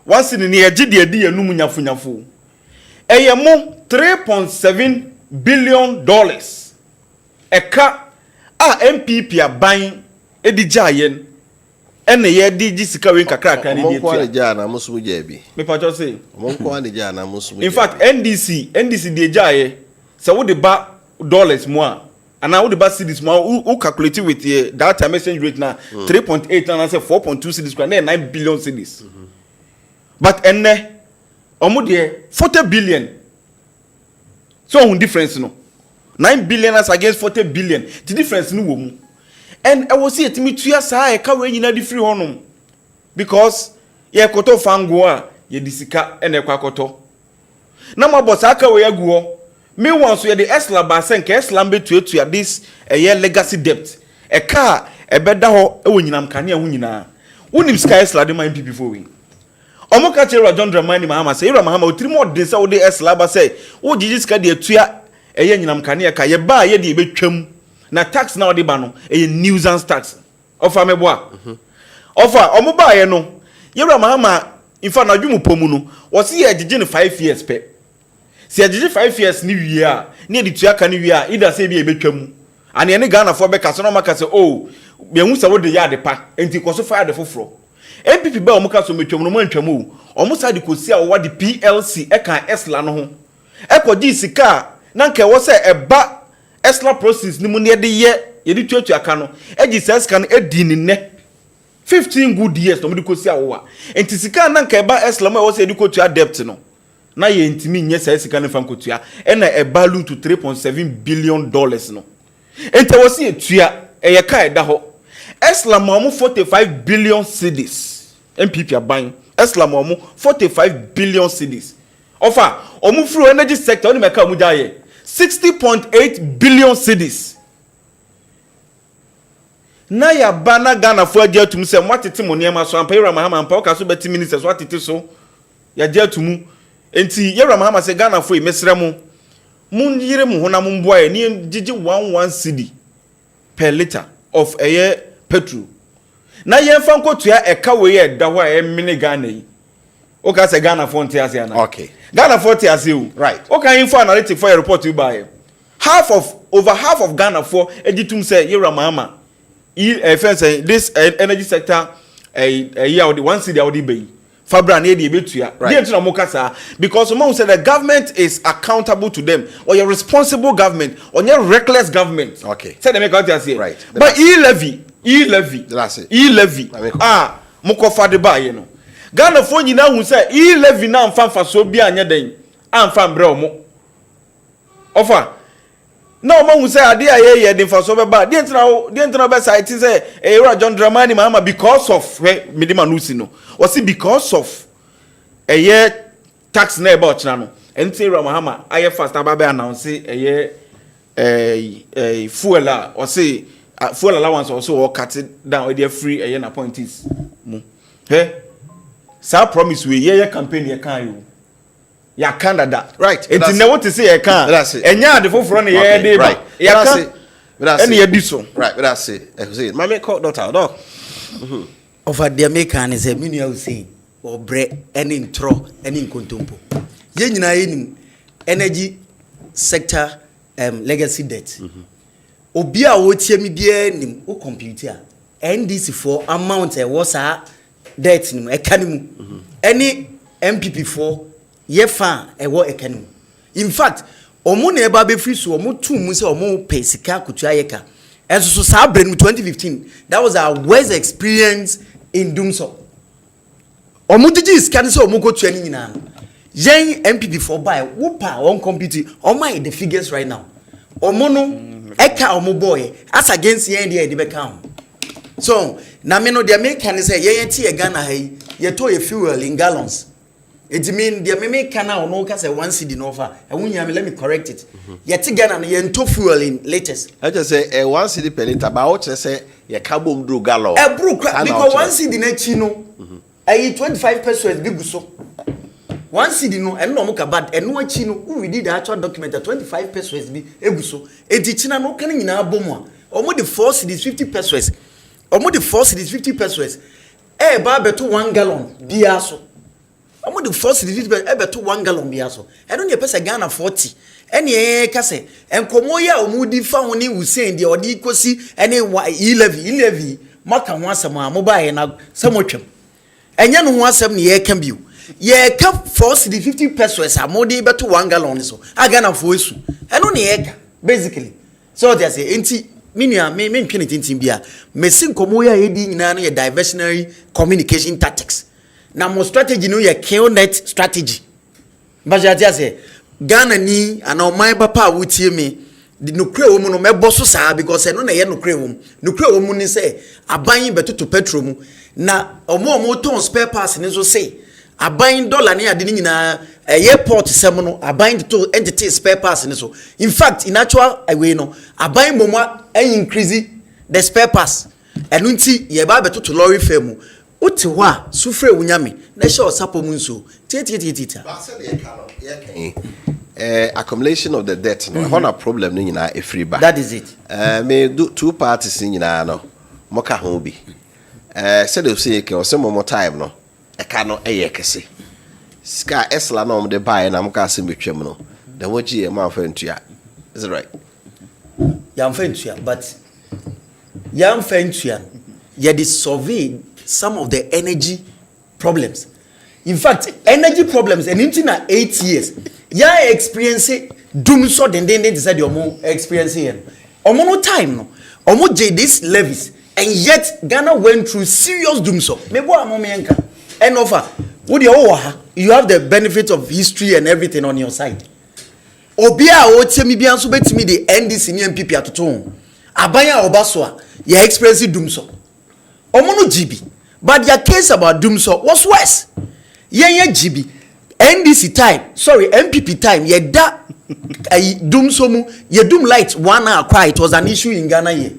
one city ni agide adi enum nyafunyafo eyemo 3.7 billion dollars eka NPP aban edi jayen ene ye di jisika we kakra ni die tia ja na musumu ja bi me pa jo say omonko ani ja na musumu in fact NDC die jaye se wo de ba dollars mo a ana wo de ba cedis mo who calculate with the data message rate na 3.8 na say 4.2 cedis kwa na 9 billion cedis but enne omo de 40 billion so one difference no 9 billion as against 40 billion the difference no wo mu and I was see etimi tua saa e ka we nyina di free honum because ye koto fango a ye disika ene kwa koto na maboss aka we aguo me won so ye the esla ba sen ka esla mbe tuatua this ye legacy debt e ka e beda ho e wo nyinam kane ho nyina wonim sky esla de man NPP for we omo ka chere John Dramani Mahama say Ira Mahama otiri mo de say wo de esla ba say wo jiji sika de atua e ye nyinam kane ka ye ba ye de e betwam na tax na odi ba no e nuisance tax offer meboa offer omo ba ye no Yewra Mahama in fact na dwumu pomu no wo se ye gigi ne 5 years pe se ye gigi 5 years ni wie a na edi tua ka ni wie a ida se bi e betwam ane ne Ghana for be ka so no maka se oh be hu se wo de ya de pa enti ko so fa de foforo NPP ba omo ka so metwam no mantwam o omo sa de kosi a wo de PLC e kan esla no ho e ko gi sika na nka wo se e ba Esla process ni mu ne de ye yedi tuatu aka no egi sika no edi ni ne 15 good years no mo de kosi awowa enti sika na nka eba eslam e wo se edi kotua debt no na ye ntimi nye sika no fa nkotua e na e balloon to 3.7 billion dollars no enti wo se etua e ye ka eda ho eslam mo 45 billion cedis NPP aban eslam mo 45 billion cedis offer omu through energy sector oni meka omu jaye 60.8 billion cedis na ya bana Ghana fo agya tum se mwatete mo niam so ampa yera mahama ampa okaso beti ministers watete so ya agya tumu enti yera mahama se Ghana fo mesrɛ mo mun yire mo hona mo mboa ni gigi 11 cedi per liter of air petrol na yemfa nkotua eka we ye da ho a mini Ghana yi o ka se Ghana fo ntia se ana okay Ghana for TSU. Right. Okay, info analytic for a report you buy. Over half of Ghana for editum say Yera Mahama. This energy sector a year the one city audi bay. Fabra near the betuya. Right. Because someone said the government is accountable to them, or your responsible government, or your reckless government. Okay. Say they make out here. Right. But e-levy. That's it. E-levy. Mukofa de buy, you know. Ghana for nyina hu say e levy na amfa so bia anya den amfa mbre omo ofa na omo hu say ade aye den fa so be ba de entra be site say Era John Dramani Mahama because of midima nusi no o see because of tax na about na no enti Era Mahama aye fast ababe announce fuel o see fuel allowance also or cut it down dey free na appointees mu sa promise we ye campaign ye kan you ya Canada right enti na what to say ye kan enya de foforo na ye dey ba ya kan eni ye di so right but that's it Hussein my make call doctor dog over the American is a mini Hussein or bre any intro any nkontompo ye nyina ye energy sector legacy debt obi a wo tie mi bia nim o computer NDC for amount e wo sa debt nim ekanimu any NPP for ye fa ewo ekanimu in fact omo na eba be free so omo tum se omo pay sika kutua yeka enso so sa brand 2015 that was our worst experience in doing so omo digi scan se omo kotua ni nyina yen NPP for buy wo pa on compute omo the figures right now omo no eka omo boy as against yen dey be count. So, na me no the American say ye tie Ghana hey ye to a fuel in gallons. It mean the American now no ka say 1 cedi no offer. E wunya me let me correct it. Ye tie Ghana ye to fuel in latest. I just say 1 cedi per liter but what say ye carbon do gallon. E bro because 1 cedi na chi no. E 25 pesos big so. 1 cedi no and no mo ka bad e no achi no we did the actual document 25 pesos bi eguso. E di china no kan nyina abomu a. Omo the 4 cedis 50 pesos. Omo the 4 cedis 50 pesos. Ba beto 1 gallon bia so. Omo the 4 cedis 50 pesos beto 1 gallon bia so. E no dey pesa Ghana 40. Ene ka se enkomo ya omo di fa ho ni Hussein de odi kosi ene e-levy maka ho asem a mo ba ye na samotwem. Enye no ho asem ne ye ka bio. Ye ka 4 cedis 50 pesos a mo dey beto 1 gallon so. A Ghana fo esu. Eno ne ye ka basically. So they say enti minia me ntwe tintin bia mesin komo ya yedi nyina no ye diversionary communication tactics na mo strategy no ye kill net strategy bajati ase Ghana ni ana o man papa wutie me the nukre wo mu no mebo so saa because no na ye nukre wo mu ni say aban betoto petrol mu na omo ton spare parts ni so say aban dollar ni ade ni nyina airport sem no aban to entity spare parts ni so in fact in actual way no aban momwa increase the spare parts enu nti ye ba beto to lorry fare uti ho a sufre wunyame na hye osapo mu nso tietietie ba se ye ka no ye kan accumulation of the debt no one problem ni nyina e free back that is it me do two parties ni nyina no mo ka ho bi se de say ke o se mo time no e ka no e ye kese ska esla no mo de buy na mo ka se metwam no the woji e ma fa ntua is it right Gyamfi Junior, but Gyamfi Junior, you dey survey some of the energy problems. In fact, energy problems and into na 8 years. Ya experience doom so den decide omo experience here. Omo no time no. Omo these levies, and yet Ghana went through serious doom so. And offer, you have the benefit of history and everything on your side. Obia o temi bia so betimi the NDC ni NPP atoto. Abanya obaswa, ya express doom so. Omo no GB. But their case about doom so was worse. Ye GB. NDC time, sorry, NPP time, ye da doom so mu, ye doom light 1 hour cry, it was an issue in Ghana ye.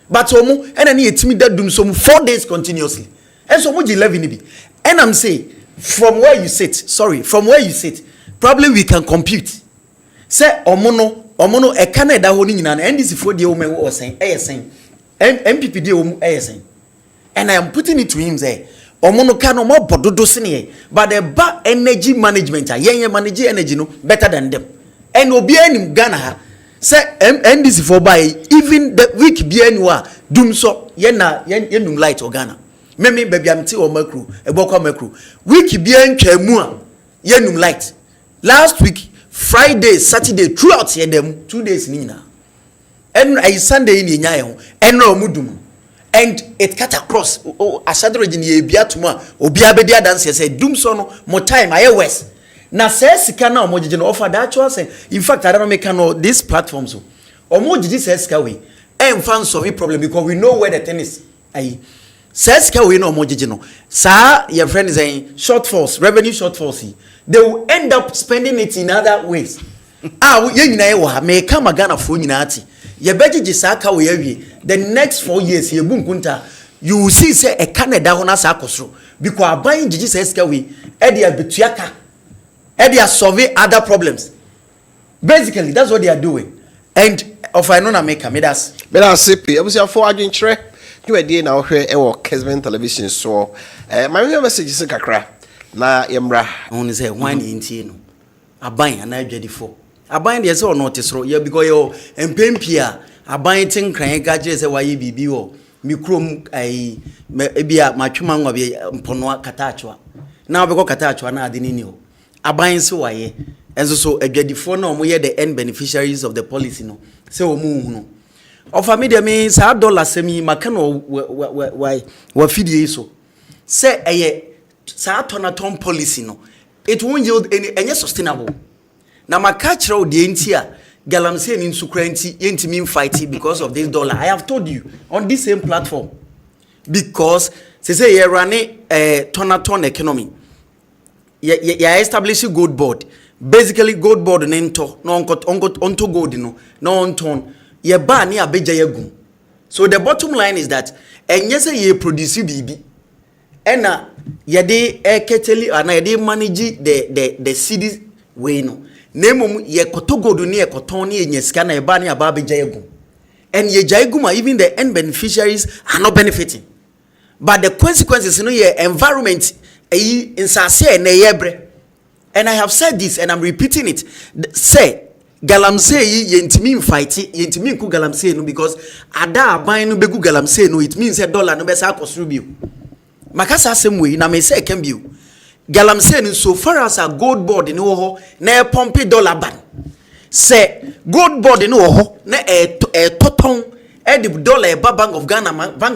But omo, and then ye timi that doom so mu 4 days continuously. And so much 11 be. And I'm saying, from where you sit, probably we can compute. Say omono e Canada ho ni nyina na NDC for de o me wo saying MPP de o saying, and I am putting it to him say omono ka no mo bododo sene, but the ba energy management yen manage energy no better than them. And obi anim Ghana ha say NDC for by even the week bi anwa dum so yen num light o Ghana. Meme baby amti o makru ebokwa makru week bi antwa mu a yen num light. Last week Friday, Saturday, throughout here them 2 days nina. And a Sunday in Yayo, and no mudum. And it cut across Asad region ye biatuma, Obiabedia dance say doom sono more time I west. Na says Sikana Mojin offer that was in fact I don't make these platforms. Or Moji says Kawi. And fans solve the problem because we know where the thing is. I says Kawi no Mojino. Sir, your friend is saying shortfalls, revenue shortfalls. They will end up spending it in other ways. May come a Ghana for unity. Ye better jisaka we the next 4 years ye boom kunta. You will see say a Canada on us akosro because buying Jesus eskawi edia betuaka edia solve other problems. Basically, that's what they are doing. And of I know make me that's CP. I was your for adventure. You idea now here Kesman television so my message is kakra. Na yemra only say wine inti no aban na adwadi fo aban de say o no tesoro ya because yo empempia aban tin kran ga je say waye bibi wo mikrom ai bia matwema nwa be mpono kataachwa na obeko kataachwa na ade ni o aban se waye enso so adwadi fo na omo ye the end beneficiaries of the policy no say o mu hu no ofa me de me sa dollar semi maka no wa fidie so say eye sa tonaton policy no it won't yield any sustainable na makachira odi entia galamsey ni nsukura nti yentimi fight because of this dollar. I have told you on this same platform because say you run tonaton economy ya establish gold board basically gold board nento no onto gold no onton ye ba ni abeja yegum. So the bottom line is that enye say ye produce bibi ena yede eketeli ana yede manage the cities we no nemom ye kotogodo ne ye koton ne nyesika na eba ne aba beja yegum and ye jaiguma even the end beneficiaries are not benefiting, but the consequences no ye environment insase na yebre. And I have said this and I'm repeating it, say galamsey yentimi fight yentimi ku galamsey no because ada aban no begu galamsey no it means a dollar no be sa akosru bio makasa semwe na me say can bio galamsey no so far as a gold board no ho na pump dollar ban say gold board no ho na toton the dollar bank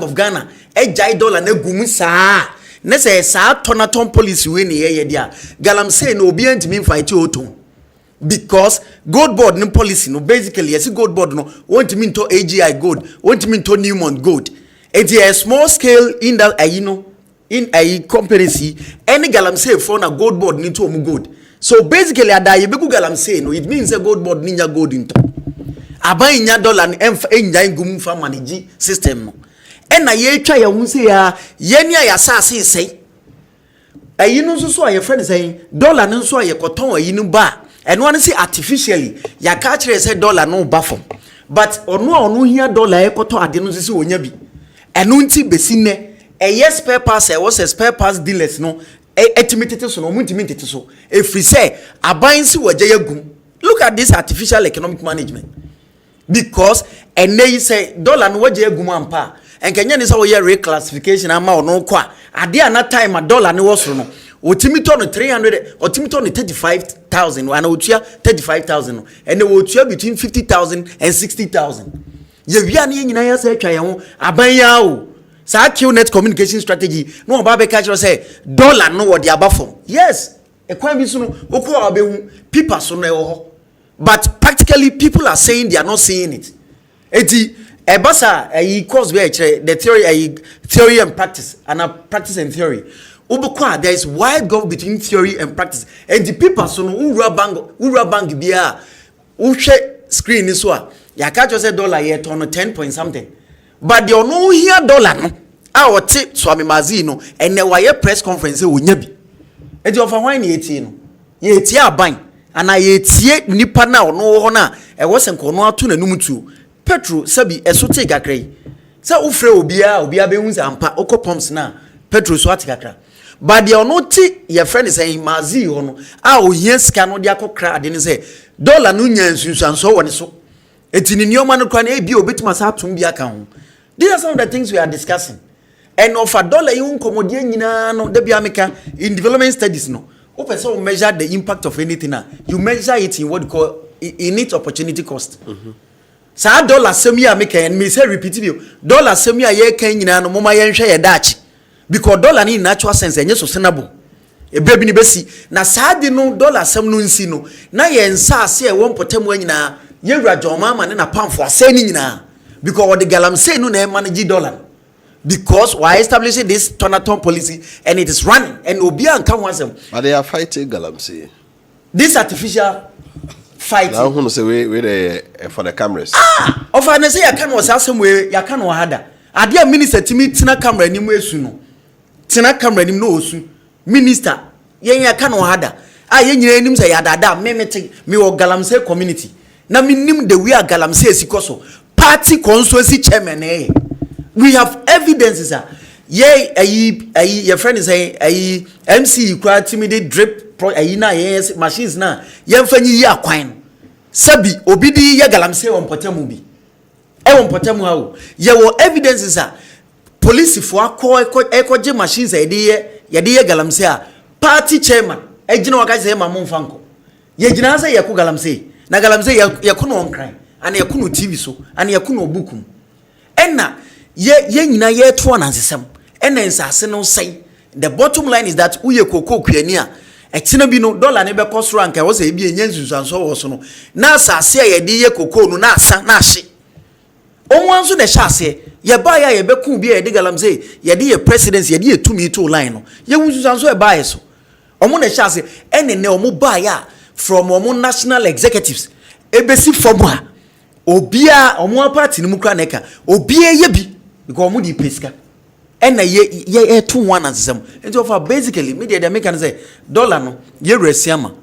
of Ghana jai dollar na gum saa na say sa tonaton policy we ne ye dia galamsey no obi antimi fight oton because gold board no policy no basically yes gold board no want me to AGI gold want me to Newmont gold it's a small scale in that in a company any galamsey for na gold board need to gold. So basically ada ye begu galamsey no it means a gold board ninja gold into aban nya dollar en nya ngum fa manage system no and na ye twa ya hu say ya ye nia ya sase sei ayino so aye friend say dollar no so aye koton ayino ba. And one say artificially, ya catch say dollar no bafom. But ono here dollar ekoto ade no sisi onya bi. Eno nti besine e yes spare parts e was spare parts dealers no etimitete so no muntimitete so. E free say aban si waje yagum. Look at this artificial economic management. Because ene say dollar no waje yagum ampa. En kenya ni say we reclassification ama ono kwa. Ade ana time a dollar ni woso no. Otimito no 300 otimito no 35,000 and otua 35,000 and they will between 50,000 and 60,000. ye wia ne nyina ya say twa ye ho aban ya o sa QNet communication strategy no oba be catch say dollar no wo de abafom yes e kwan bi so no okwa obehu people so no e ho but practically people are saying they are not seeing it eti ebasa course be the theory and practice and practice and theory ubukwa there is wide gulf between theory and practice and the people so no ura bank bia uhwe screen ni so a ya catch say dollar ye turn 10 point something but they no hear dollar no a wote Swami Mazi no ene waye press conference wonya bi eti ofa hwan na yeti no yeti aban ana yetie nipa na ono ho na e wo senko no ato na numtu petro sabi esote gakrai sa ufre obia be hunza ampa okọ pumps na petro so ati gakra but they ono ti your friend say Mazi ho no a ohia sika no de akokra ade ne say dollar no nya nsunsanso woni so eti ni nioma no kwa na ebi obetima sa atom bi aka ho. These are some of the things we are discussing. And of a dollar you komodie nyina no de bia meka in development studies no. O person measure the impact of anything na. You measure it in what you call in its opportunity cost. Sa dollar semi a meka and me say repeat you. Dollar semi a ye kan nyina no moma ye nhwe ye dachi. Because dollar ni in natural sense enye sustainable. Ebe bi ni besi na sa de no dollar sem no nsi no. Na ye nsa ase e won potamu nyina ye wura joma ma ne na pamfo ase ni nyina. Because the galamsey no na manage dollar. Because why establishing this turnaton policy and it is running and obia and come once them. But they are fighting galamsey. This artificial fighting. Now who say we for the cameras. Of an say I can was some way ya can wahada. Adia minister to me tina camera ni mwesu no. Tina camera ni no osu. Minister yen ya can wahada. Yen nyina nim say ya dada me wo galamsey community. Na me nim the way galamsey esikoso. Party constituency chairman we have evidences your friend is saying MC kwa timid drip na yes machines na yemfanyi ya kwan sabi obidi ya galamse won potamu bi won potamu hawo ye wo evidences police fo ekoje machines ye galamse party chairman ejina waka say ma mon fanko ye jina say ye ko galamse na galamse ye ko no on crime and ye ko no TV so and ye ko no bukum enna ye nyina ye to anansesem ena nsase no sei the bottom line is that uye koko kuani a etina bi no dollar ne be cost rank e wo se bi enye nsunsanso wo so no na asase ye de ye koko no na asa na ahye onwanso de hyase ye ba ya ye be ku bi ye de galamse ye de ye presidency ye de ye tumi to line no ye nsunsanso e ba ye so omo na hyase ene ne omo ba ya from omo national executives ebesi form obia omo party ni mukra neka obia ye bi because omo di peska ena ye to one ansem enti of basically media they make say dollar no ye resiama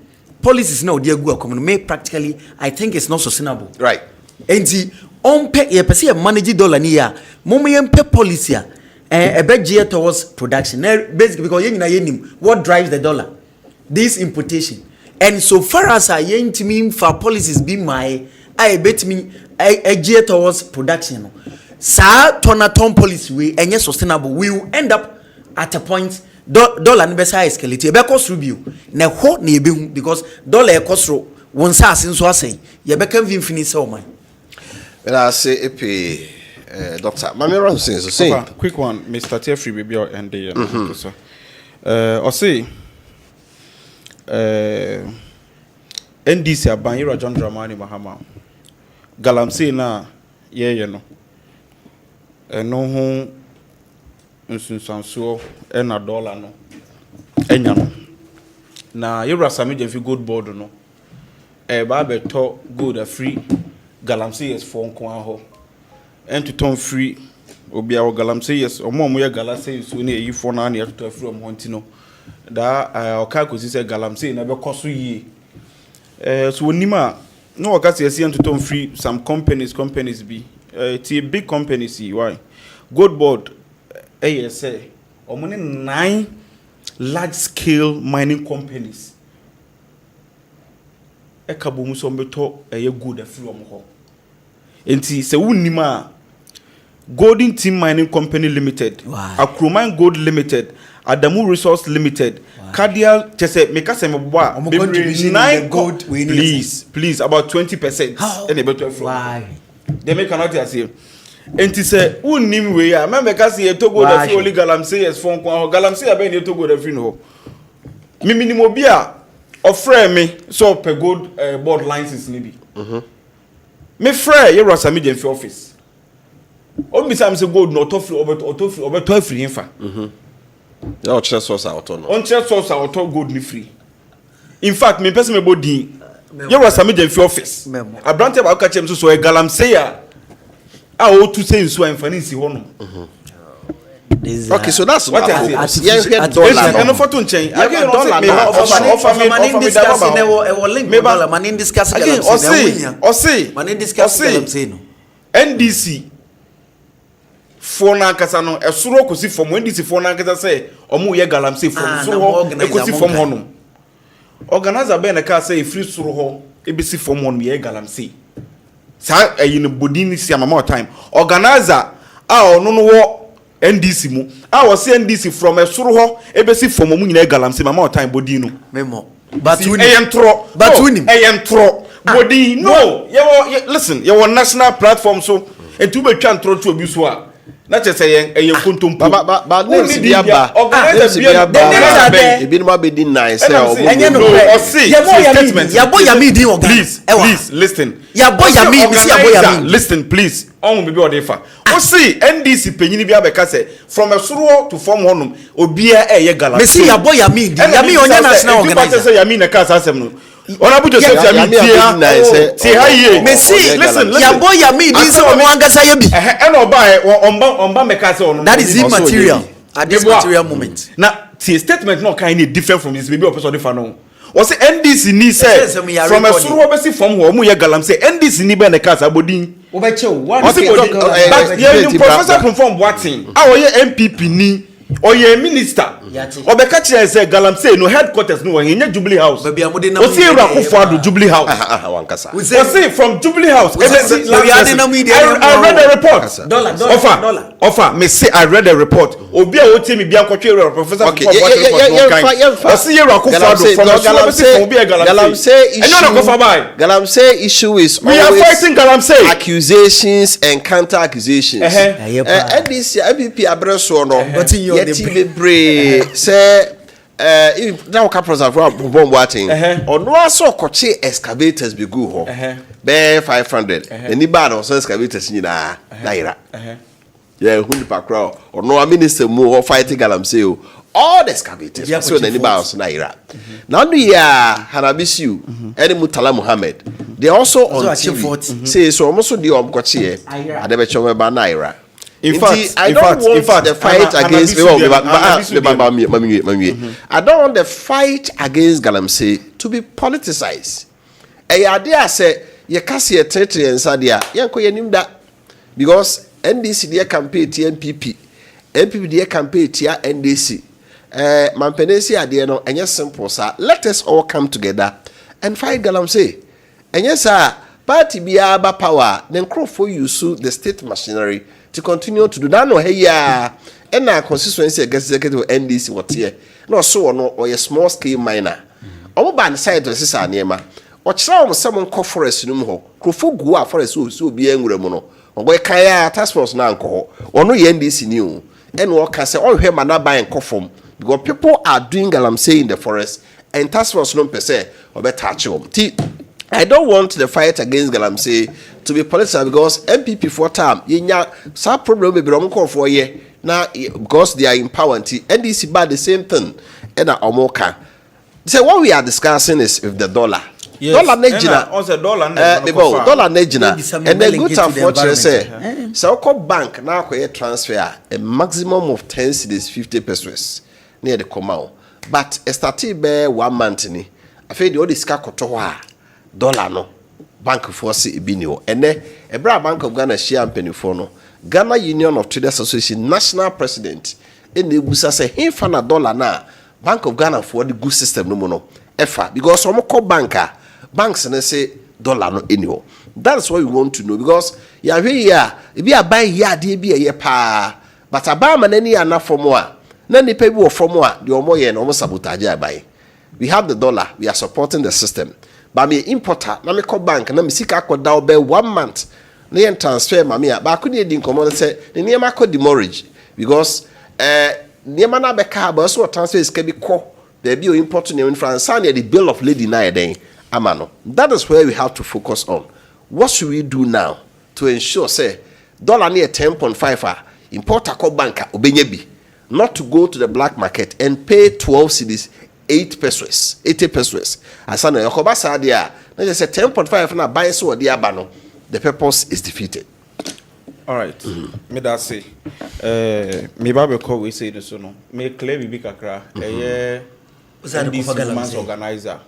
policies na odi agu akom no me practically I think it's not sustainable right enti on pay ye pese manage dollar ni ya mom ye pay policy a ebegye towards production basically because ye nyina ye nim what drives the dollar this importation and so far as I yentimi for policies be my I bet me a towards production. Sa turnaton policy we enye sustainable we will end up at a point dollar ne besa escalate e be cost review na ho na ebehu because dollar e cost ro won sa asin so asen ye be kan finfini se o man. Well I say EP doctor Mamira Hussein so say quick one Mr. Tefri baby or end the so or say NDC aban John Dramani Mahama galamsey na ye no eno ho nsunsanso na dollar no enya no na Sammy Gyamfi gold board no ba beto gold a free galamsey is for nko aho to turn free obi a galamsey yes omo ye galamsey so na yi for na na to free om honti no da oka kosi se galamsey na be koso yi so onima no oka se to turn free some companies be it's a big company see why gold board say omoni 9 large scale mining companies kabomu so mbeto good afri om ho enti se wunima Golden Team Mining Company Limited, Akroman Gold Limited, Adamu Resource Limited, Cardial Chese Mekase Mboa, 9 gold, please about 20%. Why? they make cannot say enti say unnim we ya membe ka say Togo da fi oli galamsey yes fon kwa galamsey ya be ni Togo da fi no mi minimo bi a ofre me so per gold board licenses ni bi me frɛ ye Sammy Gyamfi office o mi sam say gold no tofri obeto free infa ya o chere source auto no on chere source auto gold ni free in fact me person me body ye Sammy Gyamfi office abrante ba ka chem so e galamsey ya o tu say nso anfani si ho no okay, so that's what I say. Yeah, you had dollar. No photo change. Again, dollar. Man discuss NDC for na kasa no esuro kosi from NDC for na kasa say omo ye galamsey from so ho ekosi from ho no organizer be na ka say free suro ho ebisi from ho no ye galamsey sa ayin bodini si amama time organizer ono no wo NDC mu I say NDC from a suru ho ebesi from mu nyina galamsey mama time body no memo but we entro body no listen you national platform so and to be try to obi so a na che say yen kontompo ba names bi aba e bi no ma be di nice please listen listen please on be odefa o see NDC penyini bi abeka say from a suru to form honum obia galamsey me see yabo yami onya national organizer say yami na ka asem no Honorable Joseph Yami listen yabo yami di say omo angasa yabi and omba meka say ono that is immaterial at this material moment na see statement no kind different from this baby of person different no o say NDC ni say from a suru obesi from ho omo ye galamsey NDC ni be na ka sabodin obeche one professor confirm watching our NPP ni oye minister obeka kire say galamsey no headquarters no henya Jubilee House o see Rakufo Jubilee House wankasa we see from Jubilee House I read the report offer me say I read the report obi a wotie me bia kwotwe professor o see Rakufo from galamsey issue is we are fighting galamsey accusations and counter accusations and this MPP abreso no yeti bebre say if now capitals have bomb watching or no aso koche excavators be go ho be 500 any bad or excavators nyina naira yeah who pa crowd or no minister mu fighting galamsey all the excavators so any bad naira now no ya hanabisiu any Mutala Muhammad they also on TV say so almost the koche adebecho ba naira. In fact, I don't want the fight against I don't want the fight against galamsey to be politicized. Idea say you can't see a territory and sadia. Because NDC their campaign NPP their campaign NDC. Mampenesi idea no and yes simple sir. Let us all come together and fight galamsey. And yes sir, party be aba power. Then crop for you sue the state machinery to continue to do that no hey ya and our constituency executive NDC what here no so no or a small scale miner omo ban side to sisa niema o kira o some nko forest no ho krofo gu a forest so bi enwure mu no obo kan ya task force na nko ono ye NDC ni o and wo ka say o hwe mana ban nko fom because people are doing galamsey in the forest and task force no pese obetouch them. I don't want the fight against galamsey to be political because MPP for time yenya some problem be rom call for ye now because they are in power and NDC bad the same thing and omoka. So what we are discussing is if the dollar dollar negina dollar negina and the good unfortunate say so call bank now transfer a maximum of 10 cedis 50 pesos near the comma but a started be 1 month ni afei the all ska koto dollar no bank force ebinio ene ebra Bank of Ghana share mpanifo no Ghana Union of Traders Association national president ene ebusa say himfa na dollar na Bank of Ghana for the good system no mo no efa because omo call banks na say dollar no anyo. That's what we want to know because ya hwe ya e bi aban ya de bi eye pa but abama na ni ana form a na ni pe bi wo form a de omo ye na omo sabotage aban. We have the dollar, we are supporting the system. But me importer, na me call bank, na me sika akoda obe 1 month. na yɛn transfer ma me a baako ne yɛdi nkɔmmɔ no sɛ ne nneɛma kɔ demorrage because nneɛma no abɛka ba so wɔ transfer sika bi kɔ baabi o import nneɛma fra nsa ne the bill of lading na yɛ den ama no. That is where we have to focus on. What should we do now to ensure say dollar near 10.5 importer call banker obenya bi not to go to the black market and pay 12 cedis 80 pesos asana yakoba sadia na just say 10.5 na buy so the abano the purpose is defeated. All right. Me that say me ba be call we say this no me clear bi kakra NDC organizer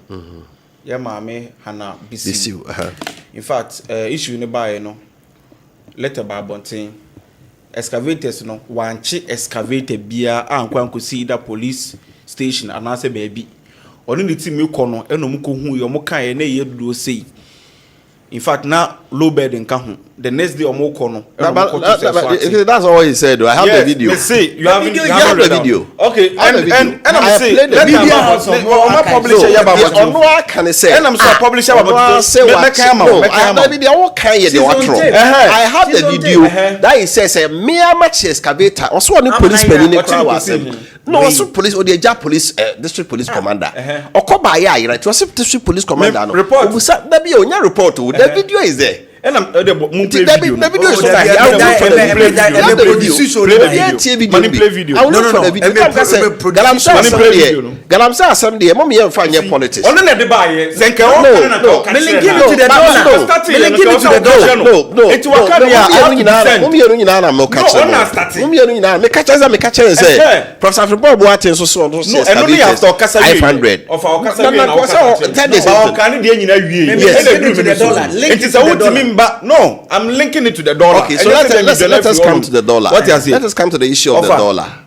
ya maame hana bisi in fact issue ne buy no letter ba bonten excavators no wanche excavator bia ankwanko see that police station anase baby oni ni team ko no enom ko hu yo mo kan na ye dudo sei. In fact, now low bed nka ho. The next day omo ko no. That's all he said. I have the video. Let's say you have the video. Okay, and I'm saying let the video. I'm publish ya ba but no I can say. And I'm so publish ya ba but say what? I have the video. What kind you dey I have the video that he says me much excavator. Also one policeman in the crowd. No, also police or the police district police commander. Okoba ya right. Was district police commander no. Report. That be onya report. The video is there. And I'm the video. The video is manipulate video. I will look for the video. Galamsa Sunday. Mommy and find your politics. On the buy. No. Give it to the dollar. Give it to the dollar. No. It will come here. Mommy and no catch. Mommy and me catch and say. Professor Bob Watin so. No, and only after 500 of our Casa. It is a but no, I'm linking it to the dollar. Okay, so let us come to the dollar. What is it? Let us come to the issue of the dollar.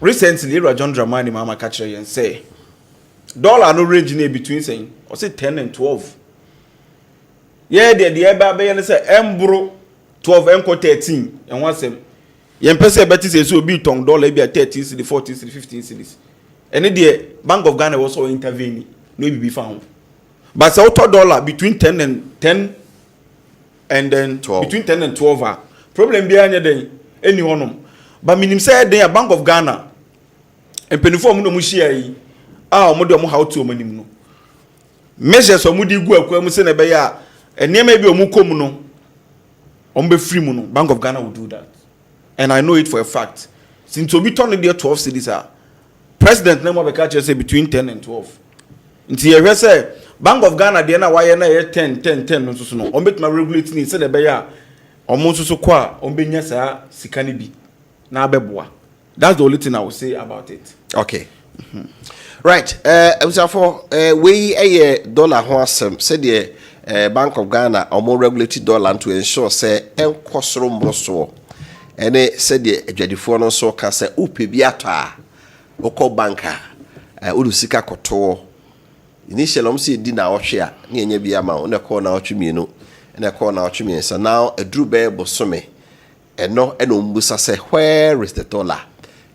Recently, John Dramani Mama catch and say dollar no range between saying or say 10 and 12. Yeah, the baby and say embro 12 enko 13 and one say yen pese beti say so be tongue dollar be 13 cedi 14 cedi 15 cedis. And the Bank of Ghana also intervene no be found. But the auto dollar between 10 and then 12. Between 10 and 12 problem behind then any one but minim say then a Bank of Ghana and penifo no mushia yi mo de mo how to manim no measures o mudi gu akwa mu se na be ya enema bi o mu kom no o be free mu no Bank of Ghana will do that and I know it for a fact since obi turn the 12 cedis president na mo be catch say between 10 and 12 nti ye say Bank of Ghana de na why na 10 no so no on betuma regulate ni say na be ya omo so kwa on benya saa sika ni bi na abeboa. That's the only thing I will say about it. Okay. Right. For we dollar ho asem said the Bank of Ghana omo regulated dollar to ensure say enkosoro mbroso ene said the adwadifo no so ka say upe bi ata okọ banka udusika koto initially say di na ohwe a na enya bi ama o na call na otwemienu na call na otwemiensa now aduru be bosome eno mbusa say where is the dollar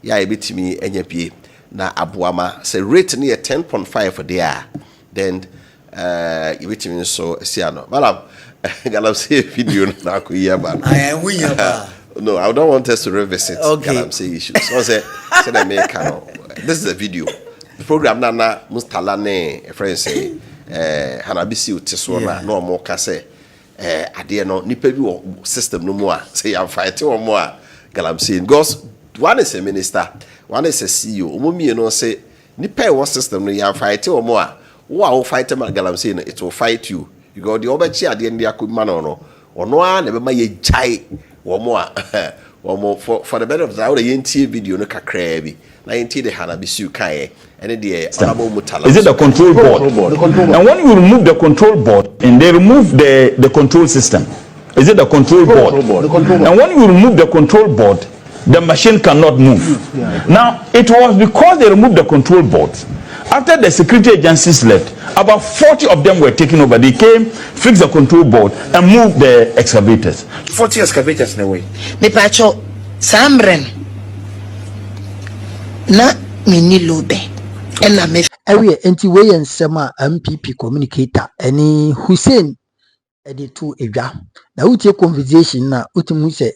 ya ebetimi enya pie na aboama say rate near 10.5 there then ebetimi so siano madam galam say video na ko yaba no I don't want us to revisit galam say issues so say this is a video. The program na mustala ne friend say hanabisi utiso na no mo ka say ade no nipa bi wo system no mo a say am fight wo mo a galam say because one is a minister one is a CEO omo mi no say nipa wo system no ya fight wo mo a wo fight ma galam say no it will fight you because the obachi ade ndi akuma no ono a na be ma ye jai wo mo a for the better of that ye ntie video no kakra bi na ntie de hanabisi kai is it the control board? And when you remove the control board and they remove the control system, is it the control board? And when you remove the control board, the machine cannot move. Now, it was because they removed the control board. After the security agencies left, about 40 of them were taken over. They came, fixed the control board, and moved the excavators. 40 excavators in a way. Me pacho Samren na mini lobe. Every anti-way and sema MPP communicator any Hussein ɛde to edwa na wotie conversation na wotimu sɛ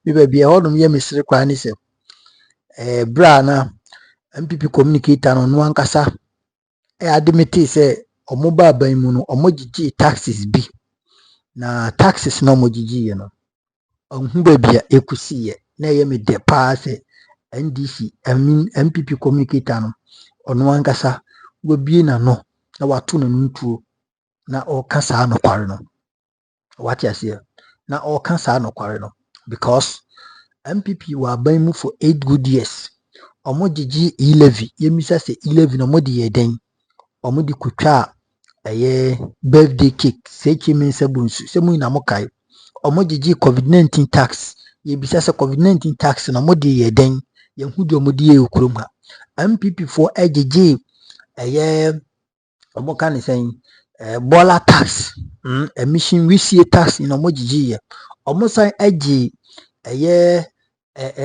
me ba bia hodom ye mesere kwa ne sɛ bra na NPP communicator no ankasa admit sɛ omo ba ban mu no omo gigi taxes bi na taxes na omo gigi ye no ohun ba bia ekusi ye na ye me de pa sɛ NDC NPP communicator no ono ankasa wo bie na no na wato na ntuo na ɔka saa no kware no what you say na ɔka saa no kware no because MPP were ban mu for 8 good years omo gigi 11 yemisa se 11 omo de ye den omo de kutwa birthday cake se chimi se bunsu se mu na mo kai omo gigi covid-19 tax yebisa se covid-19 tax na omo de ye den ye hu de omo de ye okurom ha MPP for gigi omo kan say bola tax emission receipt tax in omo gigi ye omo san agi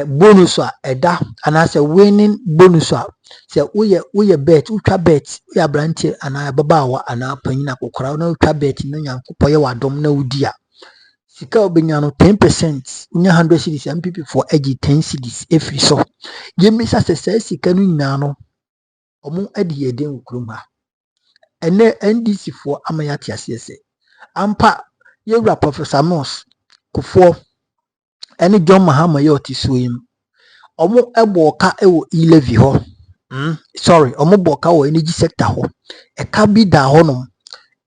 bonus a eda anase winning bonus a se woye bet utwa bet ya branche ana babaawa ana panyina kokora na utwa bet no nyankopɔ ye wadom na wudi a sika obenya no 10% unya 100 cedis MPP for agi 10 cedis every so yemisa se sika no nyina no omo adi yeden ukurum ha ene NDC for amayati asese ampa yewura Professor Moss kufo ene John Mahama ye otisuim omo eboka ewo e-levy ho sorry omo boka wo energy sector ho eka bi da ho no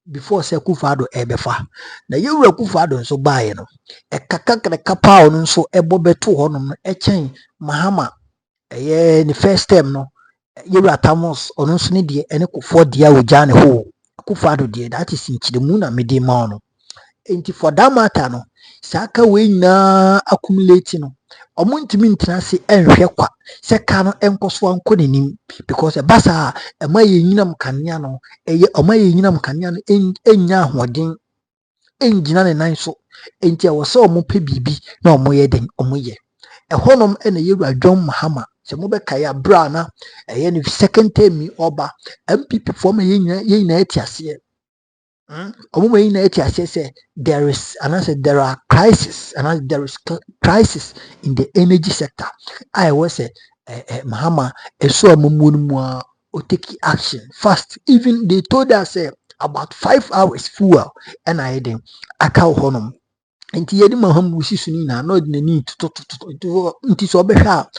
before say Kufado ebefa na yewura Kufado nso baaye no ekaka pa no nso ebo beto ho no echen Mahama ne first term no yewura Tamos ono nso ne de ene kufo de a ogya ne ho Kufado de that is nchidemu na mede ma no enti for that matter no saka we nyina accumulate no omo ntimi ntena se enhwe kwa se ka no enkoso anko nenim because e basa ema ye nyinam kanea no eye oma ye nyinam kanea no enya ahoden engina ne nan so enti e wo se omo pe bibi na omo ye den omo ye ehonom ena yewura John Mahama se mo be kaya bra na eye ne second term oba MPP for me ye nyina etiase omo yi na etiase se there are crisis and there is crisis in the energy sector. I was say Mahama so amumu a o take action fast. Even they told us about 5 hours fuel and I then aka honum nti yedi Mahama usisu ni na no de ni to nti so obehwa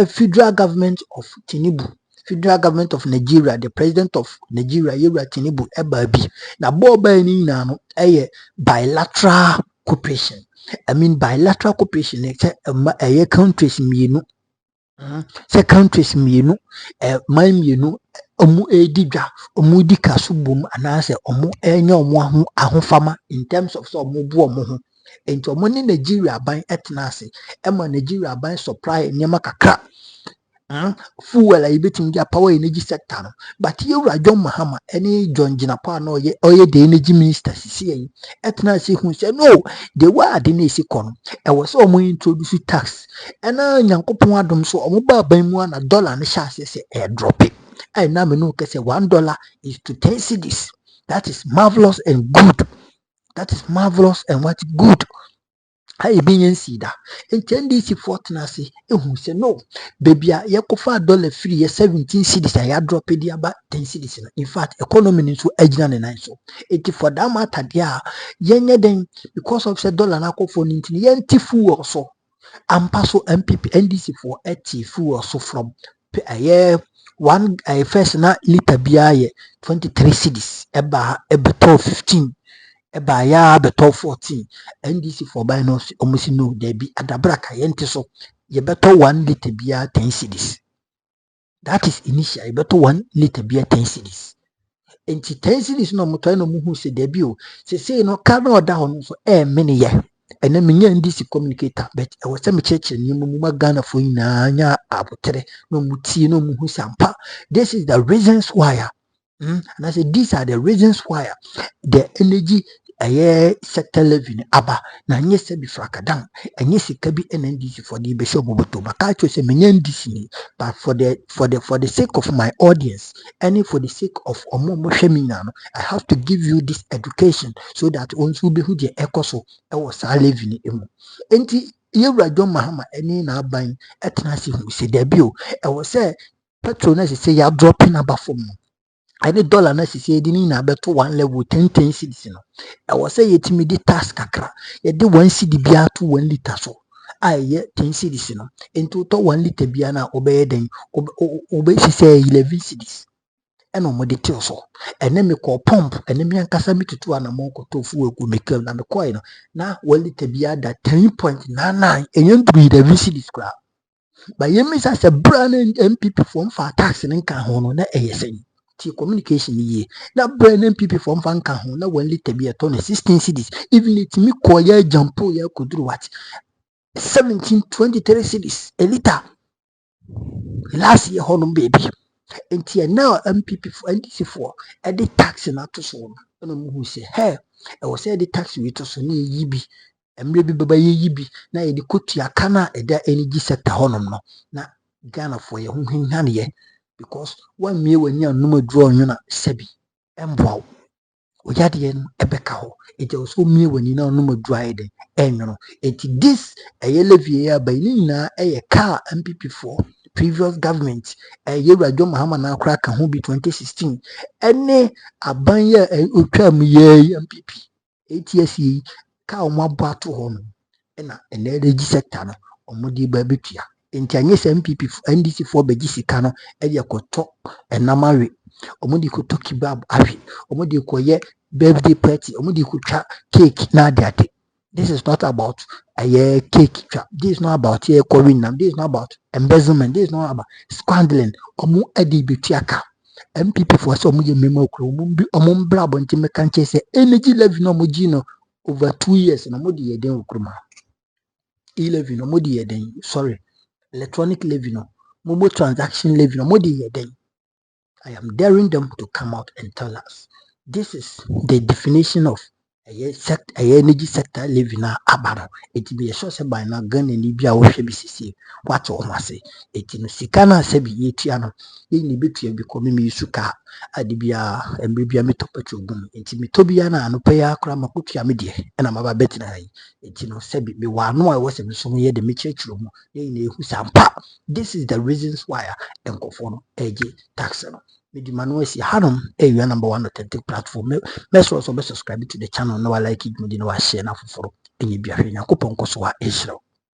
federal government of Tinubu, federal government of Nigeria, the president of Nigeria, Yewura Tinubu ebabi. Na boba ni na no bilateral cooperation. I mean bilateral cooperation countries mienu. Se countries mienu man mienu omu edidwa omu di kaso bom anase omu enya omu ahofama in terms of so omu bu omu ho. Enti omu ni Nigeria ban etnase ema Nigeria ban supply nyema kakra fuel a betim dia power energy sector no but yewura John Mahama any John Jinapa no oye the energy minister sisi etnase hu say no the way ade na esi kono e was omo introduce tax ena nyankopon adom so omo ba ban mu na dollar ne sha se e drop it I na me no say $1 is to 10 cedis. That is marvelous and good. That is marvelous and what good. I been see that. In 10 days, fortnasy, who say no, baby, ya kofa dollar free, 17 cedis, I drop it about 10 cedis. In fact, economy is so edgy and so. It for that matter, yeah, yenye then because of the dollar na for ninety yen fuel also. Ampaso MPP NDC for 80 fuel also from a year. One first na liter beer 23 cedis, eba 15. Eba ya beto 14 NDC for buy no almost no there be adabraka yente so ye beto 1 liter beer 10 cedis. That is initial ye beto 1 liter beer 10 cedis. Enti 10 cedis no moto no muhu se there be o se no ka no da ho so many ye ena menya NDC communicator but e was me cheche ni mu magana fo nyina anya abotere no mutie no muhu sampa. This is the reasons why and I said these are the reasons why the energy ɛyɛ sector levy ne aba na nyɛ sɛ bi frakadan ɛnyɛ sika bi ɛna NDC for the bɛhyɛ ɔmo bɔtɔ maka kyerɛ sɛ menya NDC ni but for the sake of my audience and for the sake of ɔmo hwɛ me nyinaa no I have to give you this education so that once we be who deɛ ɛkɔ so ɛwɔ saa levy ne emu enti yɛwura John Mahama ɛne n'aban ɛtena ase hu sɛ dabi o ɛwɔ sɛ petrol na sɛ yɛ drop in aba fam no ɛne dollar na sisi edi ni na abɛto one level 10 cedis no ɛwɔ sɛ yɛtumi de tax kakra yɛde 1 cedi bia to 1 liter so a ɛyɛ 10 cedis no nti wotɔ 1 liter bia na ɔbɛyɛ den ɔbɛsi sɛ 11 cedis ɛna ɔmo de tew so ɛne me kɔ pump ɛne me ankasa me tutu anamɔ kɔtɔ fuel gu me kam na me kɔɛ no na 1 liter bia da 10.99 ɛnyɛ nduru 11 cedis koraa ba yɛmisa sɛ bra na NPP fo mfa tax ne nka ho no na ɛyɛ sɛn communication ye na brand NPP from Vanka home na 1 liter be a ton 16 cedis even it me call ya jumpo ya could do what 1723 cedis a liter last year honum baby and here now MPP for NDC for a the tax na to so no who say hey I was say the tax we to so near yibi emre bi baba yibi na ye the kotu akana e da energy sector honum no na Ghana for ye hu hwan ye because one me when you no draw you na sebi embow oyade no ebeka ho it also me when you no draw it enyo it this levy ya by ni na car MPP for previous government yewura John Mahama na akra ka ho bi 2016 ene aban ya otwa mu ye MPP ATSE ka o mabo ato ho no na energy sector no omodi ba betua enti anye sɛ MPP NDC for begi sika no ɛde akoto enamawe omudi koto kebab awe omudi koye birthday party omudi kotwa cake na ade this is not about a cake this is not about here calling them this is not about embezzlement this is not about squandering omu ade betuaka MPP for so omu ye memo kro omu bra bonti meka nche se energy levy no omu no over 2 years na omudi ye den okroma levy no omudi ye den sorry electronic levy no momo transaction levy no modi yeden I am daring them to come out and tell us this is the definition of a energy sector levy na abano it be a short by na gun and libya wo hwe bisisi what o mase it no sika na se bi yetua no ye ni betua bi ko me suka adibia embibia metopatwo gum enti metobia na anopa ya akra makotua me de na maba betina yi enti no se bi wa no a wo se so ye de mechechiro mu ye na ehu sampa this is the reasons why enkofo no eje tax no Midi Manuesi Hanum, your number 1 authentic platform. Let's also subscribe to the channel. No, I like it. Mudi no share na for any be a coupon course wa Israel.